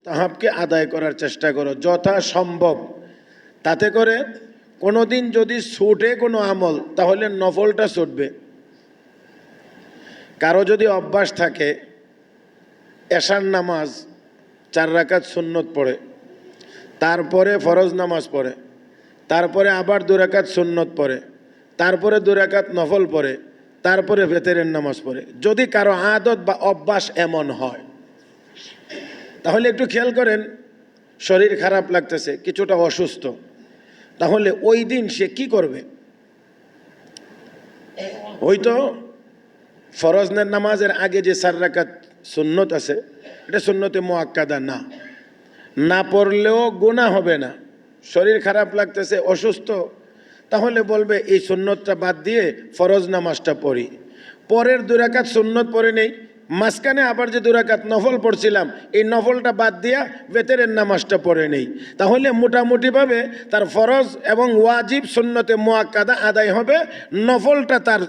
মুস্তাহাবকে আদায় করার চেষ্টা করো যথা সম্ভব। তাতে করে কোনো দিন যদি ছুটে কোনো আমল, তাহলে নফলটা ছুটবে। কারো যদি অভ্যাস থাকে এশার নামাজ 4 রাকাত সুন্নত পড়ে, তারপরে ফরজ নামাজ পড়ে, তারপরে আবার 2 রাকাত সুন্নত পড়ে, তারপরে 2 রাকাত নফল পড়ে, তারপরে ভেতরের নামাজ পড়ে, যদি কারো আদত বা অভ্যাস এমন হয়, তাহলে একটু খেয়াল করেন, শরীর খারাপ লাগতেছে, কিছুটা অসুস্থ, তাহলে ওই দিন সে কি করবে? হয়তো ফরজের নামাজের আগে যে 4 রাকাত সুন্নত আছে, এটা সুন্নতে মুআক্কাদা না, না পড়লেও গুনাহ হবে না। শরীর খারাপ লাগতেছে, অসুস্থ, তাহলে বলবে এই সুন্নতটা বাদ দিয়ে ফরজ নামাজটা পড়ি, পরের 2 রাকাত সুন্নত পড়ে নেই, মাঝখানে আবার যে 2 রাকাত নফল পড়ছিলাম এই নফলটা বাদ দিয়া বেতেরের নামাজটা পড়ে নেই, তাহলে মোটামুটিভাবে তার ফরজ এবং ওয়াজিব সুন্নতে মুআক্কাদা আদায় হবে, নফলটা তার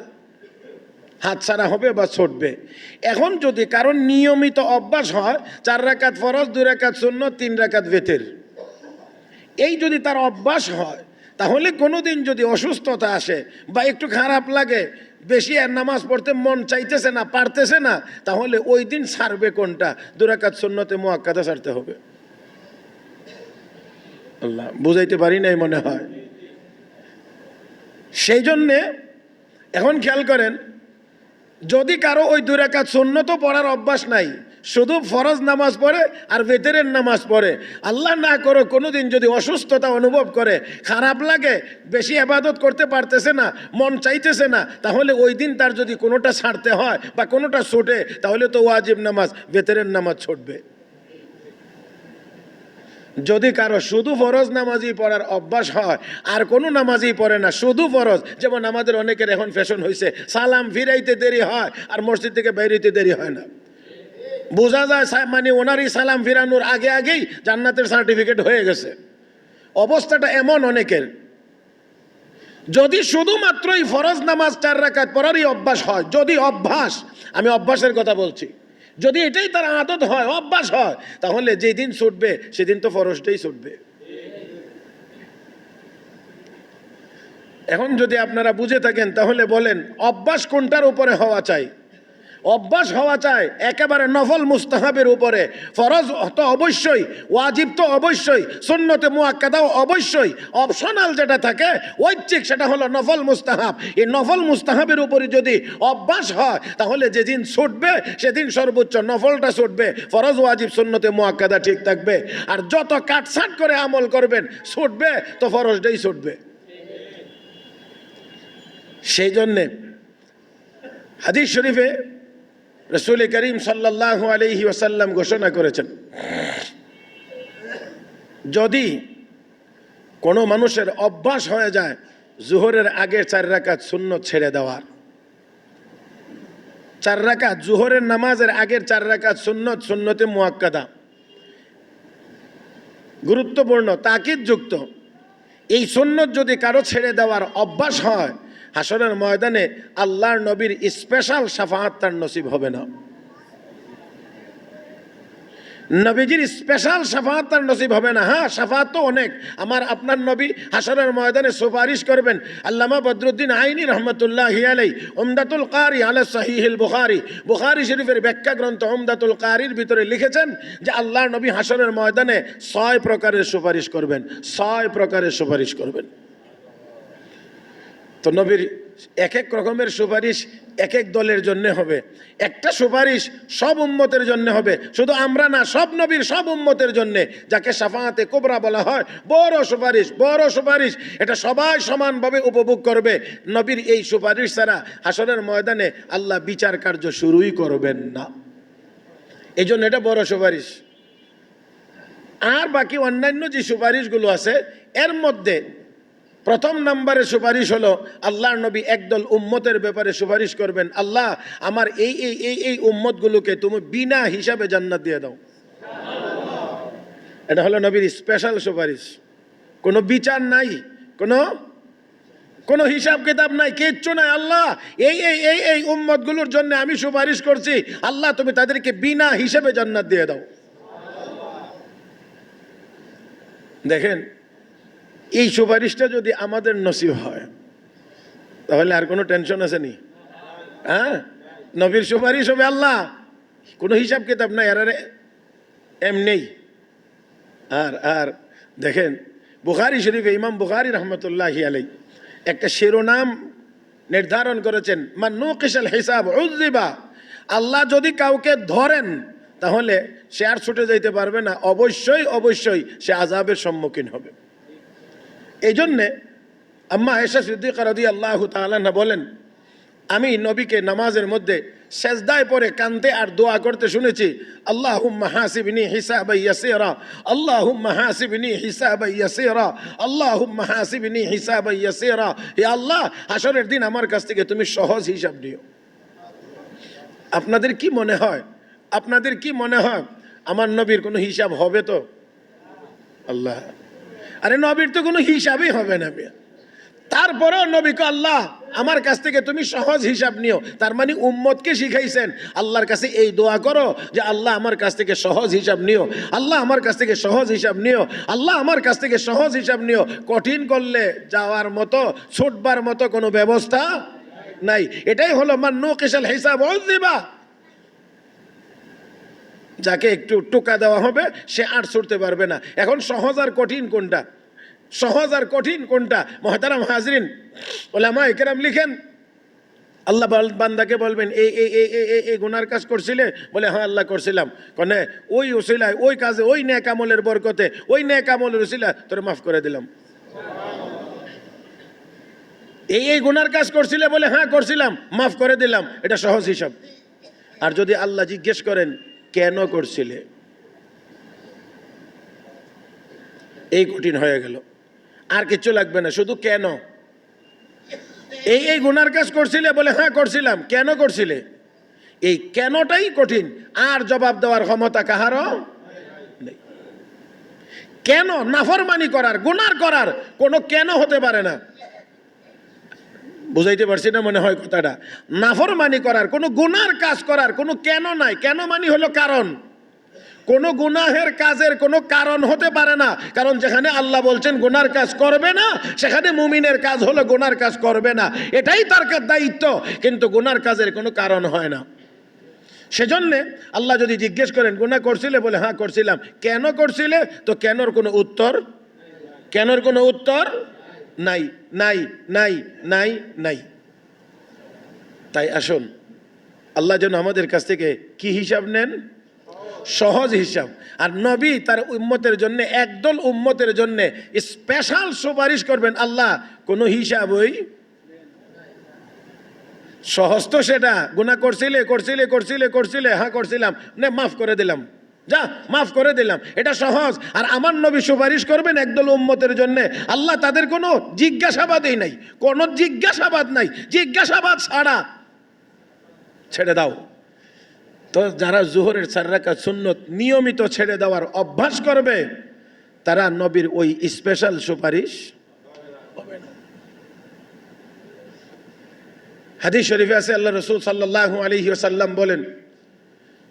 হাতছাড়া হবে বা ছুটবে। এখন যদি কারণ নিয়মিত অভ্যাস হয় 4 রাকাত ফরজ, 2 রাকাত সুন্নত, 3 রাকাত বেতের, এই যদি তার অভ্যাস হয়, তাহলে কোনো দিন যদি অসুস্থতা আসে বা একটু খারাপ লাগে, বেশি আর নামাজ পড়তে মন চাইতেছে না, পারতেছে না, তাহলে ওই দিন ছাড়বে কোনটা? 2 রাকাত সুন্নতে মুআক্কাদা ছাড়তে হবে। আল্লাহ বুঝাইতে পারি নাই মনে হয়। সেই জন্যে এখন খেয়াল করেন, যদি কারো ওই 2 রাকাত সুন্নতও পড়ার অভ্যাস নাই, শুধু ফরজ নামাজ পড়ে আর বেতেরের নামাজ পড়ে, আল্লাহ না করো কোনোদিন যদি অসুস্থতা অনুভব করে, খারাপ লাগে, বেশি ইবাদত করতে পারতেছে না, মন চাইতেছে না, তাহলে ওই দিন তার যদি কোনোটা ছাড়তে হয় বা কোনোটা ছুটে, তাহলে তো ওয়াজিব নামাজ, বেতেরের নামাজ ছুটবে। যদি কারো শুধু ফরজ নামাজই পড়ার অভ্যাস হয় আর কোনো নামাজই পড়ে না, শুধু ফরজ, যেমন আমাদের অনেকের এখন ফ্যাশন হয়েছে, সালাম ফিরাইতে দেরি হয় আর মসজিদ থেকে বেরিয়ে দেরি হয় না, বোঝা যায় মানে ওনারই সালাম ফিরানোর আগে আগেই জান্নাতের সার্টিফিকেট হয়ে গেছে। অবস্থাটা এমন অনেকের। যদি শুধুমাত্রই ফরজ নামাজ 4 রাকাত পড়ারই অভ্যাস হয়, যদি অভ্যাস, আমি অভ্যাসের কথা বলছি, যদি এটাই তার আদত হয়, অভ্যাস হয়, তাহলে যেদিন ছুটবে সেদিন তো ফরজটাই ছুটবে। এখন যদি আপনারা বুঝে থাকেন, তাহলে বলেন অভ্যাস কোনটার উপরে হওয়া চাই? অভ্যাস হওয়া চায় একেবারে নফল মুস্তাহাবের উপরে। ফরজ তো অবশ্যই, ওয়াজিব তো অবশ্যই, সুন্নতে মুআক্কাদাও অবশ্যই, অপশনাল যেটা থাকে ঐচ্ছিক সেটা হলো নফল মুস্তাহাব। এই নফল মুস্তাহাবের উপরে যদি অভ্যাস হয়, তাহলে যেদিন ছুটবে সেদিন সর্বোচ্চ নফলটা ছুটবে, ফরজ ওয়াজিব সুন্নতে মুআক্কাদা ঠিক থাকবে। আর যত কাটছাট করে আমল করবেন ছুটবে তো ফরজটাই ছুটবে। সেই জন্যে হাদিস শরীফে রাসূল করিম সাল্লাল্লাহু আলাইহি ওয়াসাল্লাম ঘোষণা করেছেন, যদি কোনো মানুষের অভ্যাস হয়ে যায় জোহরের আগের 4 রাকাত সুন্নত ছেড়ে দেওয়ার, 4 রাকাত জোহরের নামাজের আগের 4 রাকাত সুন্নত, সুন্নতে মুআক্কাদা, গুরুত্বপূর্ণ তাকিদযুক্ত, এই সুন্নত যদি কারো ছেড়ে দেওয়ার অভ্যাস হয়, হাসরের ময়দানে আল্লাহর নবীর স্পেশাল শাফাআত তার নসিব হবে না। নবীজির স্পেশাল শাফাআত তার নসিব হবে না। হ্যাঁ, শাফাআত তো অনেক, আমার আপনার নবী হাসরের ময়দানে সুপারিশ করবেন। আল্লামা বদরুদ্দিন আইনি রহমতুল্লাহি আলাইহি উমদাতুল কারি আলা সহিহুল বুখারী, বুখারী শরীফের ব্যাখ্যা গ্রন্থ উমদাতুল কারির ভিতরে লিখেছেন যে আল্লাহর নবী হাসরের ময়দানে 6 প্রকারের সুপারিশ করবেন, 6 প্রকারের সুপারিশ করবেন। তো নবীর এক এক রকমের সুপারিশ এক এক দলের জন্য হবে, একটা সুপারিশ সব উম্মতের জন্য হবে, শুধু আমরা না, সব নবীর সব উম্মতের জন্য, যাকে শাফাআতে কুবরা বলা হয়, বড় সুপারিশ, বড় সুপারিশ, এটা সবাই সমানভাবে উপভোগ করবে। নবীর এই সুপারিশ ছাড়া হাসরের ময়দানে আল্লাহ বিচার কার্য শুরুই করবেন না, এই জন্য এটা বড় সুপারিশ। আর বাকি অন্যান্য যে সুপারিশগুলো আছে, এর মধ্যে প্রথম নম্বরে সুপারিশ হলো আল্লাহর নবী একদল উম্মতের ব্যাপারে সুপারিশ করবেন, আল্লাহ আমার এই এই এই এই উম্মতগুলোকে তুমি বিনা হিসাবে জান্নাত দিয়ে দাও। এটা হলো নবীর স্পেশাল সুপারিশ, কোনো বিচার নাই, কোনো হিসাব কিতাব নাই, কিচ্ছু নাই। আল্লাহ এই এই এই এই উম্মতগুলোর জন্য আমি সুপারিশ করছি, আল্লাহ তুমি তাদেরকে বিনা হিসাবে জান্নাত দিয়ে দাও। দেখেন, এই সুপারিশটা যদি আমাদের নসিব হয় তাহলে আর কোনো টেনশন আছে নি? হ্যাঁ, নবীর সুপারিশ হবে আল্লাহ, কোনো হিসাব কিতাব নাই, আর এমনি। আর আর দেখেন, বুখারী শরীফে ইমাম বুখারী রহমতুল্লাহি আলাইহি একটা শিরোনাম নির্ধারণ করেছেন, মান নুকিশাল হিসাব উযিবা। আল্লাহ যদি কাউকে ধরেন তাহলে সে আর ছুটে যাইতে পারবে না, অবশ্যই অবশ্যই সে আযাবের সম্মুখীন হবে। এই জন্যে আম্মা আয়েশা সিদ্দিকা রাদিয়াল্লাহু তাআলা আনহা বলেন, আমি নবীকে নামাজের মধ্যে সেজদায় পড়ে কাঁদতে আর দোয়া করতে শুনেছি, আল্লাহুম্মা হাসিবনি হিসাবান ইয়াসীরা, আল্লাহুম্মা হাসিবনি হিসাবান ইয়াসীরা, আল্লাহুম্মা হাসিবনি হিসাবান ইয়াসীরা। হে আল্লাহ, হাশরের দিন আমার কাছ থেকে তুমি সহজ হিসাব নিও। আপনাদের কি মনে হয়, আপনাদের কি মনে হয় আমার নবীর কোনো হিসাব হবে? তো আল্লাহ, আরে নবীর তো কোনো হিসাবই হবে না। তারপরেও নবীকে আল্লাহ আমার কাছ থেকে তুমি সহজ হিসাব নিও, তার মানে উম্মতকে শিখাইছেন আল্লাহর কাছে এই দোয়া করো যে আল্লাহ আমার কাছ থেকে সহজ হিসাব নিও, আল্লাহ আমার কাছ থেকে সহজ হিসাব নিও, আল্লাহ আমার কাছ থেকে সহজ হিসাব নিও। কঠিন করলে যাওয়ার মতো, ছুটবার মতো কোনো ব্যবস্থা নাই। এটাই হলো মান নুকিশাল হিসাব উযিবা। যাকে একটু টোকা দেওয়া হবে সে আর ছুটতে পারবে না। এখন সহজ আর কঠিন কোনটা? সহজ আর কঠিন কোনটা? মুহতারাম হাজরিন, উলামায়ে কেরাম লিখেন, আল্লাহ বান্দাকে বলবেন এই এই এই এই এই গুনার কাজ করছিলে, বলে হ্যাঁ আল্লাহ করছিলাম, কনে ওই উসিলায়, ওই কাজে, ওই নেক আমলের বরকতে, ওই নেক আমলের উসিলা তোরে মাফ করে দিলাম। এই এই গুনার কাজ করছিলে, বলে হ্যাঁ করছিলাম, মাফ করে দিলাম। এটা সহজ হিসাব। আর যদি আল্লাহ জিজ্ঞেস করেন কেন করছিলে, এই কঠিন হয়ে গেল। আর কিছু লাগবে না, শুধু কেন। এই এই গুনার কাজ করছিলে, বলে হ্যাঁ করছিলাম, কেন করছিলে, এই কেনটাই কঠিন। আর জবাব দেওয়ার ক্ষমতা কাহারও নেই। কেন? নাফরমানি করার, গুনার করার কোনো কেন হতে পারে না। বুঝাইতে পারছি না মনে হয় কথাটা? নাফরমানি করার, কোনো গুনার কাজ করার কোনো কেন নাই। কেন মানি হলো কারণ। কোনো গুনাহের কাজের কোনো কারণ হতে পারে না, কারণ যেখানে আল্লাহ বলছেন গুনার কাজ করবে না, সেখানে মুমিনের কাজ হলো গুনার কাজ করবে না, এটাই তার দায়িত্ব। কিন্তু গুনার কাজের কোনো কারণ হয় না। সেজন্য আল্লাহ যদি জিজ্ঞেস করেন গুনাহ করছিলে, বলে হ্যাঁ করছিলাম, কেন করছিলে, তো কেনর কোনো উত্তর, কেনর কোনো উত্তর নাই, নাই, নাই, নাই, নাই। তাই আসুন, আল্লাহ যেন আমাদের কাছ থেকে কি হিসাব নেন? সহজ হিসাব। আর নবী তার উম্মতের জন্য, একদল উম্মতের জন্য স্পেশাল সুপারিশ করবেন। আল্লাহ কোনো হিসাব ওই সহজ তো সেটা, গুনাহ করছিলে করছিলে করছিলে করছিলে, হ্যাঁ করছিলাম, না মাফ করে দিলাম, যা মাফ করে দিলাম, এটা সহজ। আর আমার নবী সুপারিশ করবেন একদল উম্মতের জন্য, আল্লাহ তাদের কোনো জিজ্ঞাসাবাদই নাই, কোনো জিজ্ঞাসাবাদ নাই, জিজ্ঞাসাবাদ ছাড়া ছেড়ে দাও। তো যারা জোহরের 4 রাকাত সুন্নত নিয়মিত ছেড়ে দেওয়ার অভ্যাস করবে, তারা নবীর ওই স্পেশাল সুপারিশ হবে না। হাদিস শরীফে আছে, আল্লাহ রাসূল সাল্লাল্লাহু আলাইহি ওয়াসাল্লাম বলেন,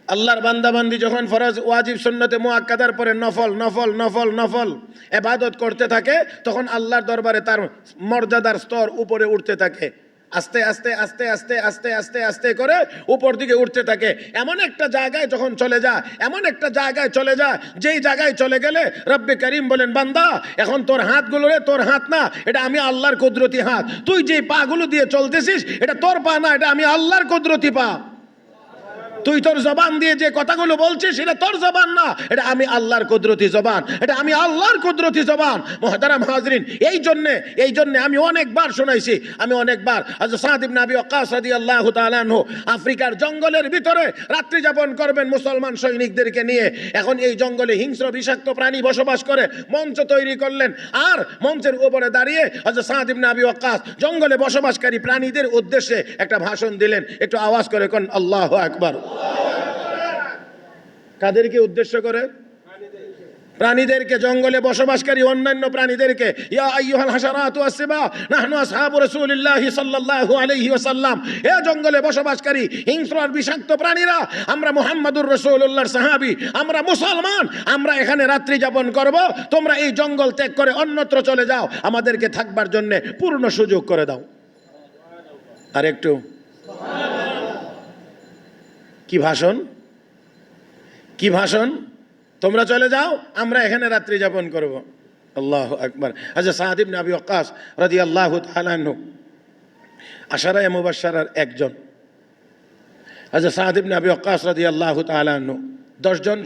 আল্লাহর বান্দাবান্দি যখন ফরজ ওয়াজিব সুন্নতে মুআক্কাদার পরে নফল নফল নফল নফল ইবাদত করতে থাকে, তখন আল্লাহর দরবারে তার মর্যাদার স্তর উপরে উঠতে থাকে। আস্তে আস্তে আস্তে আস্তে আস্তে আস্তে আস্তে করে উপর দিকে উঠতে থাকে। এমন একটা জায়গায় যখন চলে যায়, এমন একটা জায়গায় চলে যায়, যেই জায়গায় চলে গেলে রব্বে করিম বলেন, বান্দা এখন তোর হাতগুলো রে তোর হাত না, এটা আমি আল্লাহর কুদরতি হাত। তুই যে পাগুলো দিয়ে চলতেছিস এটা তোর পা না, এটা আমি আল্লাহর কুদরতি পা। তুই তোর জবান দিয়ে যে কথাগুলো বলছিস সেটা তোর জবান না, এটা আমি আল্লাহর কুদরতি জবান, এটা আমি আল্লাহর কুদরতি জবান। মুহতারাম হাজরিন, এই জন্য আমি অনেকবার শোনাইছি, আমি অনেকবার হযরত সাদ ইবনে আবি ওয়াক্কাস রাদিয়াল্লাহু তাআলা আনহু আফ্রিকার জঙ্গলের ভিতরে রাত্রি যাপন করবেন মুসলমান সৈনিকদেরকে নিয়ে। এখন এই জঙ্গলে হিংস্র বিষাক্ত প্রাণী বসবাস করে, মঞ্চ তৈরি করলেন, আর মঞ্চের উপরে দাঁড়িয়ে হযরত সাদ ইবনে আবি ওয়াক্কাস জঙ্গলে বসবাসকারী প্রাণীদের উদ্দেশ্যে একটা ভাষণ দিলেন। একটু আওয়াজ করে কোন আল্লাহু আকবার। কাদেরকে উদ্দেশ্য করে? প্রাণীদেরকে, জঙ্গলে বসবাসকারী অন্যান্য প্রাণীদেরকে, ইয়া আইয়ুহাল হাশারাতু ওয়াস-সিবা নাহনু আসহাবু রাসূলিল্লাহি সাল্লাল্লাহু আলাইহি ওয়াসাল্লাম, হে জঙ্গলে বসবাসকারী হিংস্র আর বিষাক্ত প্রাণীরা, আমরা মুহাম্মাদুর রাসূলুল্লাহর সাহাবী, আমরা মুসলমান, আমরা এখানে রাত্রি যাপন করব, তোমরা এই জঙ্গল ত্যাগ করে অন্যত্র চলে যাও, আমাদেরকে থাকবার জন্য পূর্ণ সুযোগ করে দাও। আর একটু কি ভাষণ, কি ভাষণ! তোমরা চলে যাও, আমরা এখানে রাত্রি যাপন করব। আল্লাহু আকবার। আচ্ছা, সাদ ইবনে আবি ওয়াক্কাস রাদিয়াল্লাহু তাআলা আনহু আশারায়ে মুবাশশারার একজন। আচ্ছা, সাদ ইবনে আবি ওয়াক্কাস রাদিয়াল্লাহু তাআলা আনহু 10 জন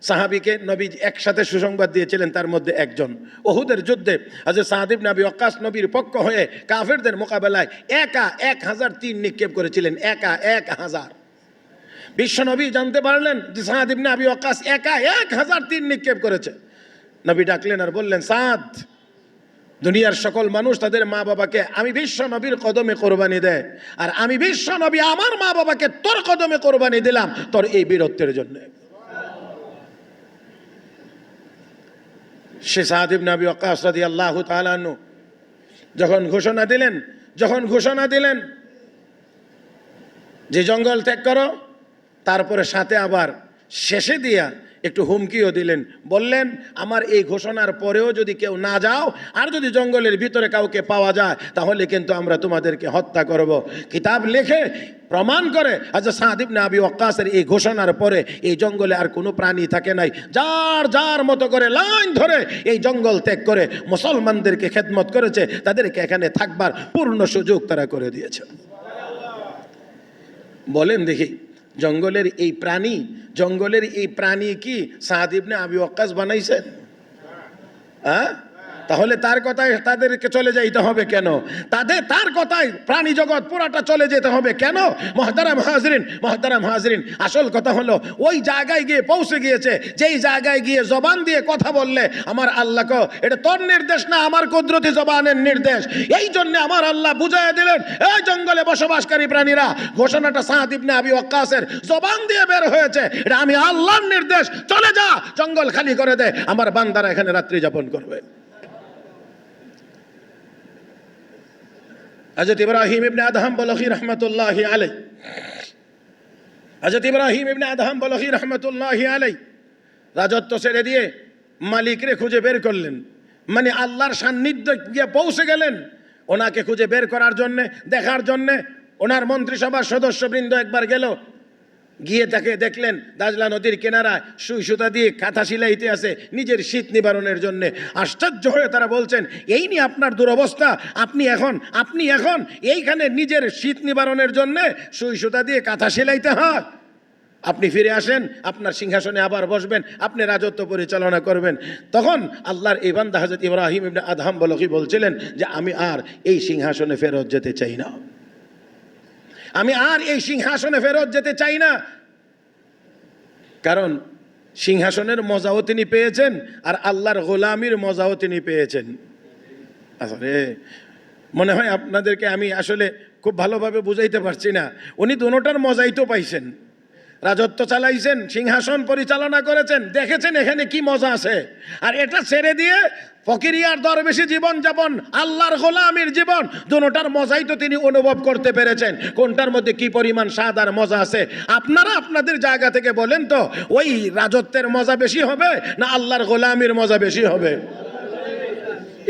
সাহাবীকে নবী একসাথে সুসংবাদ দিয়েছিলেন, তার মধ্যে একজন। উহুদের যুদ্ধে আচ্ছা সাদ ইবনে আবি ওয়াক্কাস নবীর পক্ষ হয়ে কাফেরদের মোকাবেলায় একা 1000 তীর নিক্ষেপ করেছিলেন, একা 1000। বিশ্বনবী জানতে পারলেন যে সাদ ইবনে আবি ওয়াক্কাস একা 1000 তীর নিক্ষেপ করেছে। নবী ডাকলেন আর বললেন, সাদ, দুনিয়ার সকল মানুষ তাদের মা বাবাকে আমি বিশ্ব নবীর কদমে কোরবানি দেয়, আর আমি বিশ্ব নবী আমার মা বাবাকে তোর কদমে কোরবানি দিলাম তোর এই বীরত্বের জন্য। সে সাদ ইবনে আবি ওয়াক্কাস রাদিয়াল্লাহু তাআলা আনহু যখন ঘোষণা দিলেন যে জঙ্গল ত্যাগ করো, তারপরে সাথে আবার শেষে দিয়া একটু হুমকিও দিলেন, বললেন আমার এই ঘোষণার পরেও যদি কেউ না যাও, আর যদি জঙ্গলের ভিতরে কাউকে পাওয়া যায়, তাহলে কিন্তু আমরা তোমাদেরকে হত্যা করব। কিতাব লিখে প্রমাণ করে আচ্ছা সাদ ইবনে আবি ওয়াক্কাসের এই ঘোষণার পরে এই জঙ্গলে আর কোনো প্রাণী থাকে নাই, যার যার মতো করে লাইন ধরে এই জঙ্গল ত্যাগ করে মুসলমানদেরকে খেদমত করেছে, তাদেরকে এখানে থাকবার পূর্ণ সুযোগ তারা করে দিয়েছে। বলেন দেখি, জঙ্গলের এই প্রাণী কি সাদ ইবনে আবি ওয়াক্কাস বানাইছেন? হ্যাঁ? তাহলে তার কথায় তাদেরকে চলে যাইতে হবে কেন? তার কথায় প্রাণী জগৎ পুরাটা চলে যেতে হবে কেন? মহতারাম হাজরিন, আসল কথা হলো ওই জায়গায় গিয়ে পৌঁছে গিয়েছে, যেই জায়গায় গিয়ে জবান দিয়ে কথা বললে আমার আল্লাহ কো এটা তোর নির্দেশ না, আমার কুদরতি জবানের নির্দেশ। এই জন্য আমার আল্লাহ বুঝাইয়া দিলেন, এই জঙ্গলে বসবাসকারী প্রাণীরা, ঘোষণাটা সাদ ইবনে আবি ওয়াক্কাসের জবান দিয়ে বের হয়েছে, এটা আমি আল্লাহর নির্দেশ, চলে যা, জঙ্গল খালি করে দে, আমার বান্দারা এখানে রাত্রি যাপন করবে। হযরত ইব্রাহিম ইবনে আদহাম বলখী রহমতুল্লাহি আলাইহি রাজত্ব ছেড়ে দিয়ে মালিকরে খুঁজে বের করলেন, মানে আল্লাহর সান্নিধ্য গিয়ে পৌঁছে গেলেন। ওনাকে খুঁজে বের করার জন্য, দেখার জন্য ওনার মন্ত্রিসভার সদস্যবৃন্দ একবার গেল, গিয়ে তাকে দেখলেন দাজলা নদীর কিনারায় সুই সুতা দিয়ে কাঁথা সিলাইতে আছে নিজের শীত নিবারণের জন্য। আশ্চর্য হয়ে তারা বলছেন, এই নিয়ে আপনার দুরবস্থা, আপনি এখন এইখানে নিজের শীত নিবারণের জন্য সুই সুতা দিয়ে কাঁথা সিলাইতে হয়? আপনি ফিরে আসেন, আপনার সিংহাসনে আবার বসবেন, আপনি রাজত্ব পরিচালনা করবেন। তখন আল্লাহর এই বান্দা হযরত ইব্রাহিম ইবনে আদহাম বলখী বলছিলেন যে আমি আর এই সিংহাসনে ফেরত যেতে চাই না, আমি আর এই সিংহাসনে ফেরত যেতে চাই না। কারণ সিংহাসনের মজাও তিনি পেয়েছেন, আর আল্লাহর গোলামির মজাও তিনি পেয়েছেন। আসলে মনে হয় আপনাদেরকে আমি আসলে খুব ভালোভাবে বুঝাইতে পারছি না। উনি দুটোটার মজাই তো পাইছেন, রাজত্ব চালাইছেন, সিংহাসন পরিচালনা করেছেন, দেখেছেন এখানে কি মজা আছে। আর এটা ছেড়ে দিয়ে ফকিরিয়ার দরবেশী জীবন যাপন, আল্লাহর গোলামির জীবন, দুটোটার মজাই তো তিনি অনুভব করতে পেরেছেন। কোনটার মধ্যে কি পরিমাণ স্বাদ আর মজা আছে আপনারা আপনাদের জায়গা থেকে বলেন তো, ওই রাজত্বের মজা বেশি হবে না আল্লাহর গোলামির মজা বেশি হবে?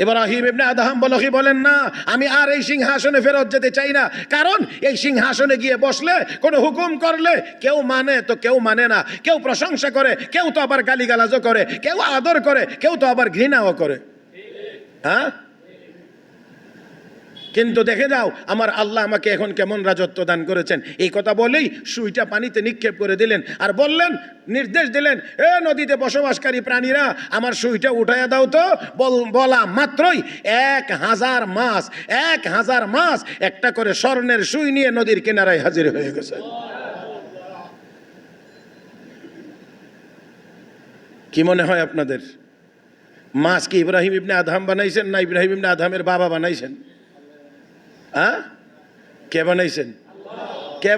ইব্রাহিম ইবনে আদহাম বলখী বলেন, না, আমি আর এই সিংহাসনে ফেরত যেতে চাই না। কারণ এই সিংহাসনে গিয়ে বসলে কোনো হুকুম করলে কেউ মানে তো কেউ মানে না, কেউ প্রশংসা করে, কেউ তো আবার গালিগালাজও করে, কেউ আদর করে, কেউ তো আবার ঘৃণাও করে। হ্যাঁ, কিন্তু দেখে যাও আমার আল্লাহ আমাকে এখন কেমন রাজত্ব দান করেছেন। এই কথা বলেই সুইটা পানিতে নিক্ষেপ করে দিলেন আর বললেন, নির্দেশ দিলেন, এ নদীতে বসবাসকারী প্রাণীরা আমার সুইটা উঠাইয়া দাও তো। বলা মাত্রই 1000 মাছ একটা করে স্বর্ণের সুই নিয়ে নদীর কিনারায় হাজির হয়ে গেছে। কি মনে হয় আপনাদের, মাছ কি ইব্রাহিম ইবনে আদহাম বানাইছেন না ইব্রাহিম ইবনে আদহামের বাবা বানাইছেন? হ্যাঁ, কে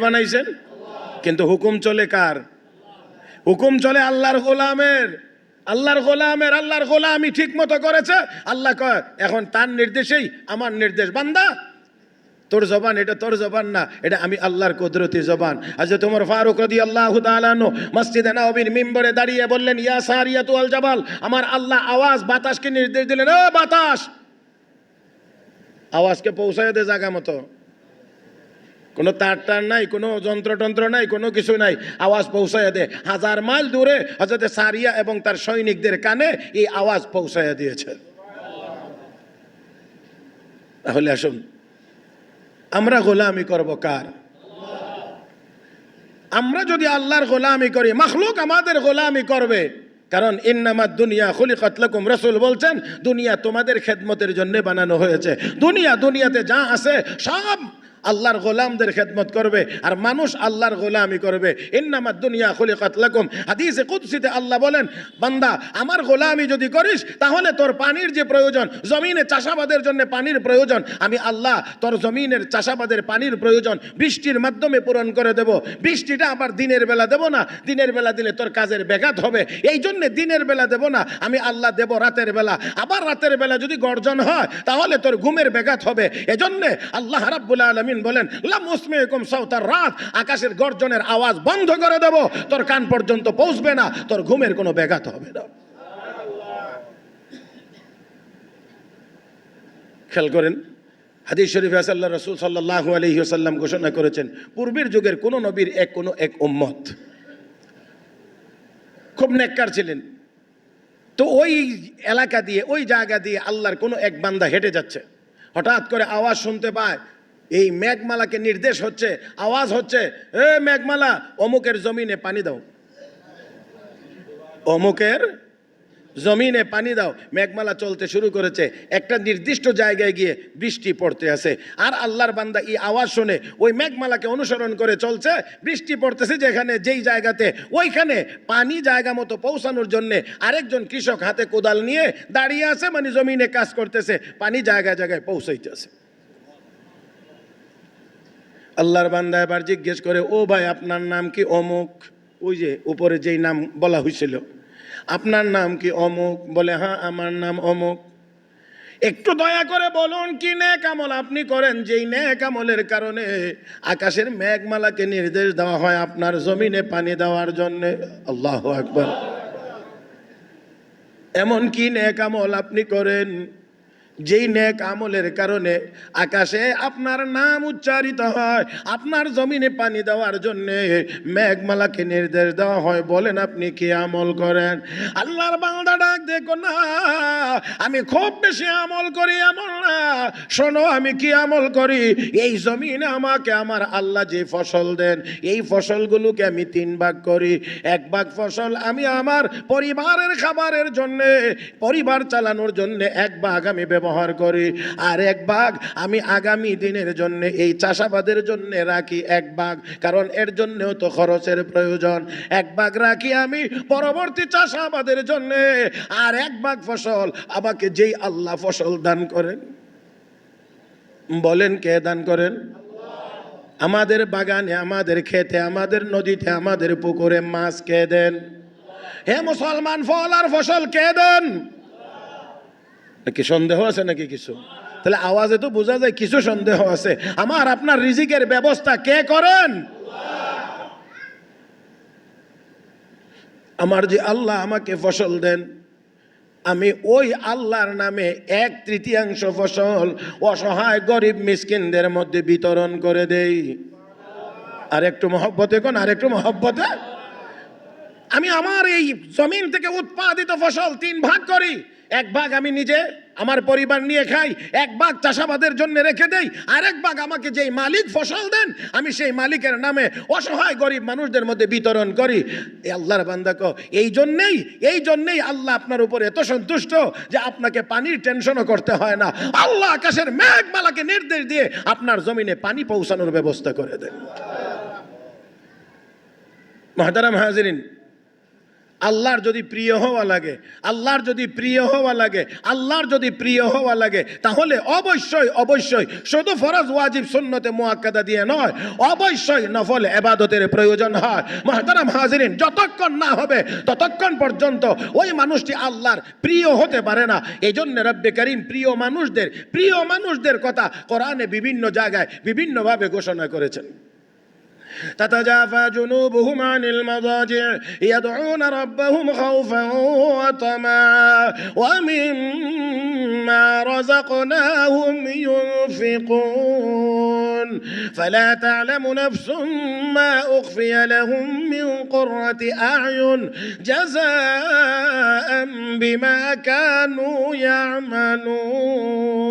বানাইছেন? কিন্তু হুকুম চলে কার? হুকুম চলে আল্লাহর গোলামের। আল্লাহর গোলামি ঠিক মতো করেছে, আল্লাহ কয় এখন তার নির্দেশেই আমার নির্দেশ, বান্দা তোর জবান এটা তোর জবান না, এটা আমি আল্লাহর কুদরতি জবান। হযরত ওমর ফারুক রাদিয়াল্লাহু তাআলা আনহু মসজিদে নববীর মিম্বরে দাঁড়িয়ে বললেন, ইয়া সারিয়াতু আল জাবাল, আমার আল্লাহ আওয়াজ বাতাসকে নির্দেশ দিলেন, ও বাতাস আওয়াজকে পৌঁছায় দে জায়গা মতো। কোনো তার টার নাই, কোনো যন্ত্রটন্ত্র নাই, কোনো কিছু নাই, আওয়াজ পৌঁছায় দে। 1000 মাইল দূরে হযরত সারিয়া এবং তার সৈনিকদের কানে এই আওয়াজ পৌঁছায় দিয়েছে। তাহলে আসুন আমরা গোলামি করব কার? আমরা যদি আল্লাহর গোলামি করি, মাখলুক আমাদের গোলামি করবে। কারণ ইন্নামাদ দুনিয়া খুলিকাত লাকুম, রাসূল বলছেন দুনিয়া তোমাদের খেদমতের জন্য বানানো হয়েছে। দুনিয়াতে যা আছে সব আল্লাহর গোলামদের খেদমত করবে, আর মানুষ আল্লাহর গোলামি করবে। ইন্নামাদ দুনিয়া খুলিকাত লাকুম, হাদিসে কুদসিতে আল্লাহ বলেন, বান্দা আমার গোলামি যদি করিস তাহলে তোর পানির যে প্রয়োজন, জমিনে চাষাবাদের জন্য পানির প্রয়োজন, আমি আল্লাহ তোর জমিনের চাষাবাদের পানির প্রয়োজন বৃষ্টির মাধ্যমে পূরণ করে দেব। বৃষ্টিটা আবার দিনের বেলা দেব না, দিনের বেলা দিলে তোর কাজের ব্যাঘাত হবে, এই জন্য দিনের বেলা দেব না, আমি আল্লাহ দেব রাতের বেলা। আবার রাতের বেলা যদি গর্জন হয় তাহলে তোর ঘুমের ব্যাঘাত হবে। এজন্য আল্লাহ রাব্বুল আলামিন বলেন, লা মুসমিউকুম সাউতার রাত, আকাশের গর্জনের আওয়াজ বন্ধ করে দেব, তোর কান পর্যন্ত পৌঁছবে না, তোর ঘুমের কোনো ব্যাঘাত হবে না। খেয়াল করেন, হাদিস শরীফে আছে আল্লাহ রাসূল সাল্লাল্লাহু আলাইহি ওয়াসাল্লাম ঘোষণা করেছেন, পূর্বের যুগের কোন নবীর এক উম্মত খুব নেককার ছিলেন, তো ওই এলাকা দিয়ে ওই জায়গা দিয়ে আল্লাহর কোনো এক বান্দা হেঁটে যাচ্ছে, হঠাৎ করে আওয়াজ শুনতে পায়, এই মেঘমালাকে নির্দেশ হচ্ছে, আওয়াজ হচ্ছে, এ মেঘমালা অমুকের জমিনে পানি দাও, অমুকের জমিনে পানি দাও। মেঘমালা চলতে শুরু করেছে, একটা নির্দিষ্ট জায়গায় গিয়ে বৃষ্টি পড়তে আছে, আর আল্লাহর বান্দা এই আওয়াজ শুনে ওই মেঘমালাকে অনুসরণ করে চলছে। বৃষ্টি পড়তেছে যেখানে, যেই জায়গাতে, ওইখানে পানি জায়গা মতো পৌঁছানোর জন্য আরেকজন কৃষক হাতে কোদাল নিয়ে দাঁড়িয়ে আছে, মানে জমিনে কাজ করতেছে, পানি জায়গায় জায়গায় পৌঁছাইতেছে। আল্লাহর বান্দা এবার জিজ্ঞেস করে, ও ভাই আপনার নাম কি? অমুক। ওই যে উপরে যেই নাম বলা হয়েছিল, আপনার নাম কি? অমুক। বলে, হ্যাঁ আমার নাম অমুক। একটু দয়া করে বলুন কি নেক আমল আপনি করেন, যেই নেক আমলের কারণে আকাশের মেঘমালাকে নির্দেশ দেওয়া হয় আপনার জমিনে পানি দেওয়ার জন্য। আল্লাহু আকবার। এমন কি নেক আমল আপনি করেন যেই নেক আমলের কারণে আকাশে আপনার নাম উচ্চারিত হয়, আপনার জমিনে পানি দেওয়ার জন্য মেঘমালাকে নির্দেশ দেওয়া হয়? বলেন আপনি কি আমল করেন? আল্লাহর বান্দা ডাক দেখো, না আমি খুব বেশি আমল করি এমন না, শোনো আমি কি আমল করি। এই জমিনে আমাকে আমার আল্লাহ যে ফসল দেন, এই ফসলগুলোকে আমি 3 ভাগ করি। 1 ভাগ ফসল আমি আমার পরিবারের খাবারের জন্য, পরিবার চালানোর জন্য 1 ভাগ আমি ব্যবহার করি, আর 1 ভাগ আমি আগামী দিনের জন্য এই চাষাবাদের জন্য রাখি 1 ভাগ, কারণ এর জন্যও তো খরচের প্রয়োজন। 1 ভাগ রাখি আমি পরবর্তী চাষাবাদের জন্য, আর 1 ভাগ ফসল আমাকে যেই আল্লাহ ফসল দান করেন। বলেন কে দান করেন? আমাদের বাগানে, আমাদের খেতে, আমাদের নদীতে, আমাদের পুকুরে মাছ কে দেন? হে মুসলমান, ফল আর ফসল কে দেন? নাকি সন্দেহ আছে নাকি কিছু? তাহলে আওয়াজে তো বোঝা যায় কিছু সন্দেহ আছে। আমার আপনার রিজিকের ব্যবস্থা কে করেন? আমার যে আল্লাহ আমাকে ফসল দেন, আমি ওই আল্লাহর নামে 1/3 ফসল অসহায় গরিব মিসকিনদের মধ্যে বিতরণ করে দেই। আর একটু মহব্বতে কোন, আর একটু মহব্বতে। আমি আমার এই জমিন থেকে উৎপাদিত ফসল 3 ভাগ করি। 1 ভাগ আমি নিজে আমার পরিবার নিয়ে খাই, 1 ভাগ চাষাবাদের জন্য রেখে দেই, আর 1 ভাগ আমাকে যেই মালিক ফসল দেন আমি সেই মালিকের নামে অসহায় গরিব মানুষদের মধ্যে বিতরণ করি। এই আল্লাহর বান্দা কো, এই জন্যেই আল্লাহ আপনার উপর এত সন্তুষ্ট যে আপনাকে পানির টেনশনও করতে হয় না। আল্লাহ আকাশের মেঘমালাকে নির্দেশ দিয়ে আপনার জমিনে পানি পৌঁছানোর ব্যবস্থা করে দেন। মুহতারাম হাজিরিন, আল্লাহর যদি প্রিয় হওয়া লাগে, আল্লাহর যদি প্রিয় হওয়া লাগে, আল্লাহর যদি প্রিয় হওয়া লাগে, তাহলে অবশ্যই অবশ্যই শুধু ফরজ ওয়াজিব সুন্নতে মুআক্কাদা দিয়ে নয়, অবশ্যই নফল ইবাদতের প্রয়োজন হয়। মুহতারাম হাজিরিন, যতক্ষণ না হবে ততক্ষণ পর্যন্ত ওই মানুষটি আল্লাহর প্রিয় হতে পারে না। এই জন্য রব্বে করিম প্রিয় মানুষদের কথা কোরআনে বিভিন্ন জায়গায় বিভিন্নভাবে ঘোষণা করেছেন। تتجافى جنوبهم عن المضاجع يدعون ربهم خوفا وطمعا ومما رزقناهم ينفقون فلا تعلم نفس ما أخفي لهم من قرة أعين جزاء بما كانوا يعملون।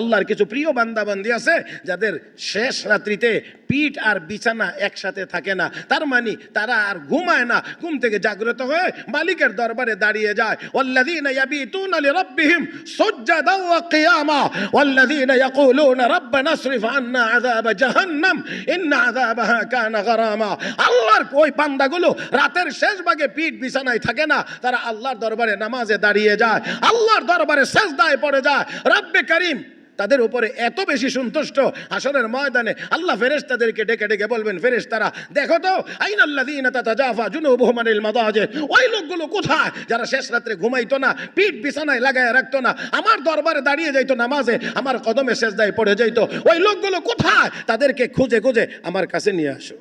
আল্লাহর কিছু প্রিয় বান্দাবান্দি আছে যাদের শেষ রাত্রিতে পিঠ আর বিছানা একসাথে থাকে না, তার মানে তারা আর ঘুমায় না, ঘুম থেকে জাগ্রত হয়ে মালিকের দরবারে দাঁড়িয়ে যায়। ওয়াল্লাযীনা ইয়াবিতুনা লিরাব্বিহিম সুজদান ওয়া কিয়ামা ওয়াল্লাযীনা ইয়াকুলুনা রাব্বানা আসরিফ আন্না আযাবা জাহান্নাম ইন্না আযাবাহা কানা গারামা। আল্লাহর ওই বান্দাগুলো রাতের শেষ ভাগে পিঠ বিছানায় থাকে না, তারা আল্লাহর দরবারে নামাজে দাঁড়িয়ে যায়, আল্লাহর দরবারে সিজদায় পড়ে যায়। রব্বে করিম তাদের উপরে এত বেশি সন্তুষ্ট, হাসরের ময়দানে আল্লাহ ফেরেশতাদেরকে ডেকে ডেকে বলবেন, ফেরেশতারা দেখো তো আইনাল্লাযীনা তাতাজাফা জুনুবুহুম আনিল মাদাজি, ওই লোকগুলো কোথায় যারা শেষ রাত্রে ঘুমাইতো না, পিঠ বিছানায় লাগায় রাখতো না, আমার দরবারে দাঁড়িয়ে যাইতো নামাজে, আমার কদমে সেজদায় পড়ে যাইতো, ওই লোকগুলো কোথায়? তাদেরকে খুঁজে খুঁজে আমার কাছে নিয়ে আসো।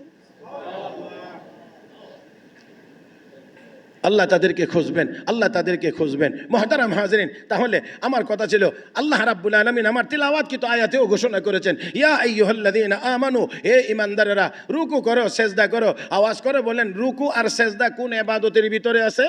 আল্লাহ তাদেরকে খুঁজবেন, আল্লাহ তাদেরকে খুঁজবেন। মুহতারাম হাজিরিন, তাহলে আমার কথা ছিল আল্লাহ রাব্বুল আলামিন আমার তিলাওয়াতকৃত আয়াতেও ঘোষণা করেছেন, ইয়া আইয়ুহাল্লাযীনা আমানু, হে ঈমানদারেরা রুকু করো সেজদা করো। আওয়াজ করে বলেন, রুকু আর সেজদা কোন ইবাদতের ভিতরে আছে?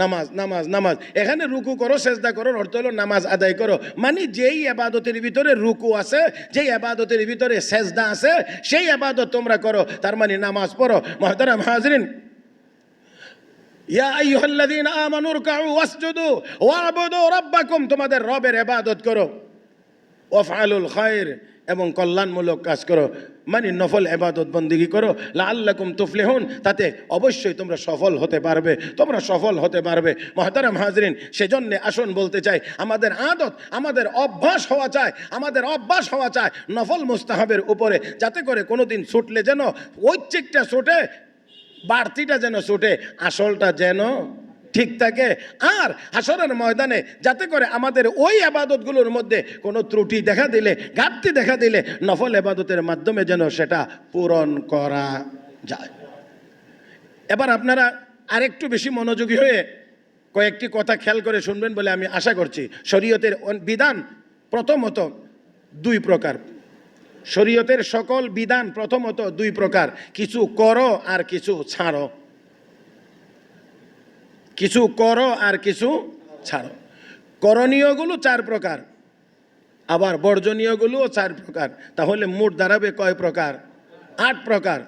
নামাজ, নামাজ, নামাজ। এখানে রুকু করো সেজদা করো অর্থ হলো নামাজ আদায় করো, মানে যেই ইবাদতের ভিতরে রুকু আছে, যেই ইবাদতের ভিতরে সেজদা আছে, সেই ইবাদত তোমরা করো, তার মানে নামাজ পড়ো। মুহতারাম হাজিরিন, ইয়া আইয়ুহাল্লাযীনা আমানু রুকউ ওয়াসজুদু ওয়া'বুদু রাব্বাকুম, তোমাদের রবের ইবাদত করো, ওয়াফআলুল খায়র, এবং কল্যাণমূলক কাজ করো, মানে নফল ইবাদত বন্দেগী করো, লাআল্লাকুম তুফলিহুন, তাতে অবশ্যই তোমরা সফল হতে পারবে, তোমরা সফল হতে পারবে। মুহতারাম হাজিরিন, সেজন্য আসুন বলতে চাই, আমাদের আদত, আমাদের অভ্যাস হওয়া চাই, আমাদের অভ্যাস হওয়া চাই নফল মুস্তাহাবের উপরে, যাতে করে কোনোদিন ছুটলে যেন ঐচ্ছিকটা ছুটে, বাড়তিটা যেন ছুটে, আসলটা যেন ঠিক থাকে। আর হাসরের ময়দানে যাতে করে আমাদের ওই ইবাদতগুলোর মধ্যে কোনো ত্রুটি দেখা দিলে, ঘাটতি দেখা দিলে, নফল ইবাদতের মাধ্যমে যেন সেটা পূরণ করা যায়। এবার আপনারা আরেকটু বেশি মনোযোগী হয়ে কয়েকটি কথা খেয়াল করে শুনবেন বলে আমি আশা করছি। শরীয়তের বিধান প্রথমত দুই প্রকার, শরীয়তের সকল বিধান প্রথমত দুই প্রকার, কিছু করো আর কিছু ছাড়ো, কিছু করো আর কিছু ছাড়ো। করণীয়গুলো চার প্রকার, আবার বর্জনীয়গুলোও চার প্রকার, তাহলে মোট দাঁড়াবে কয় প্রকার? 8 প্রকার।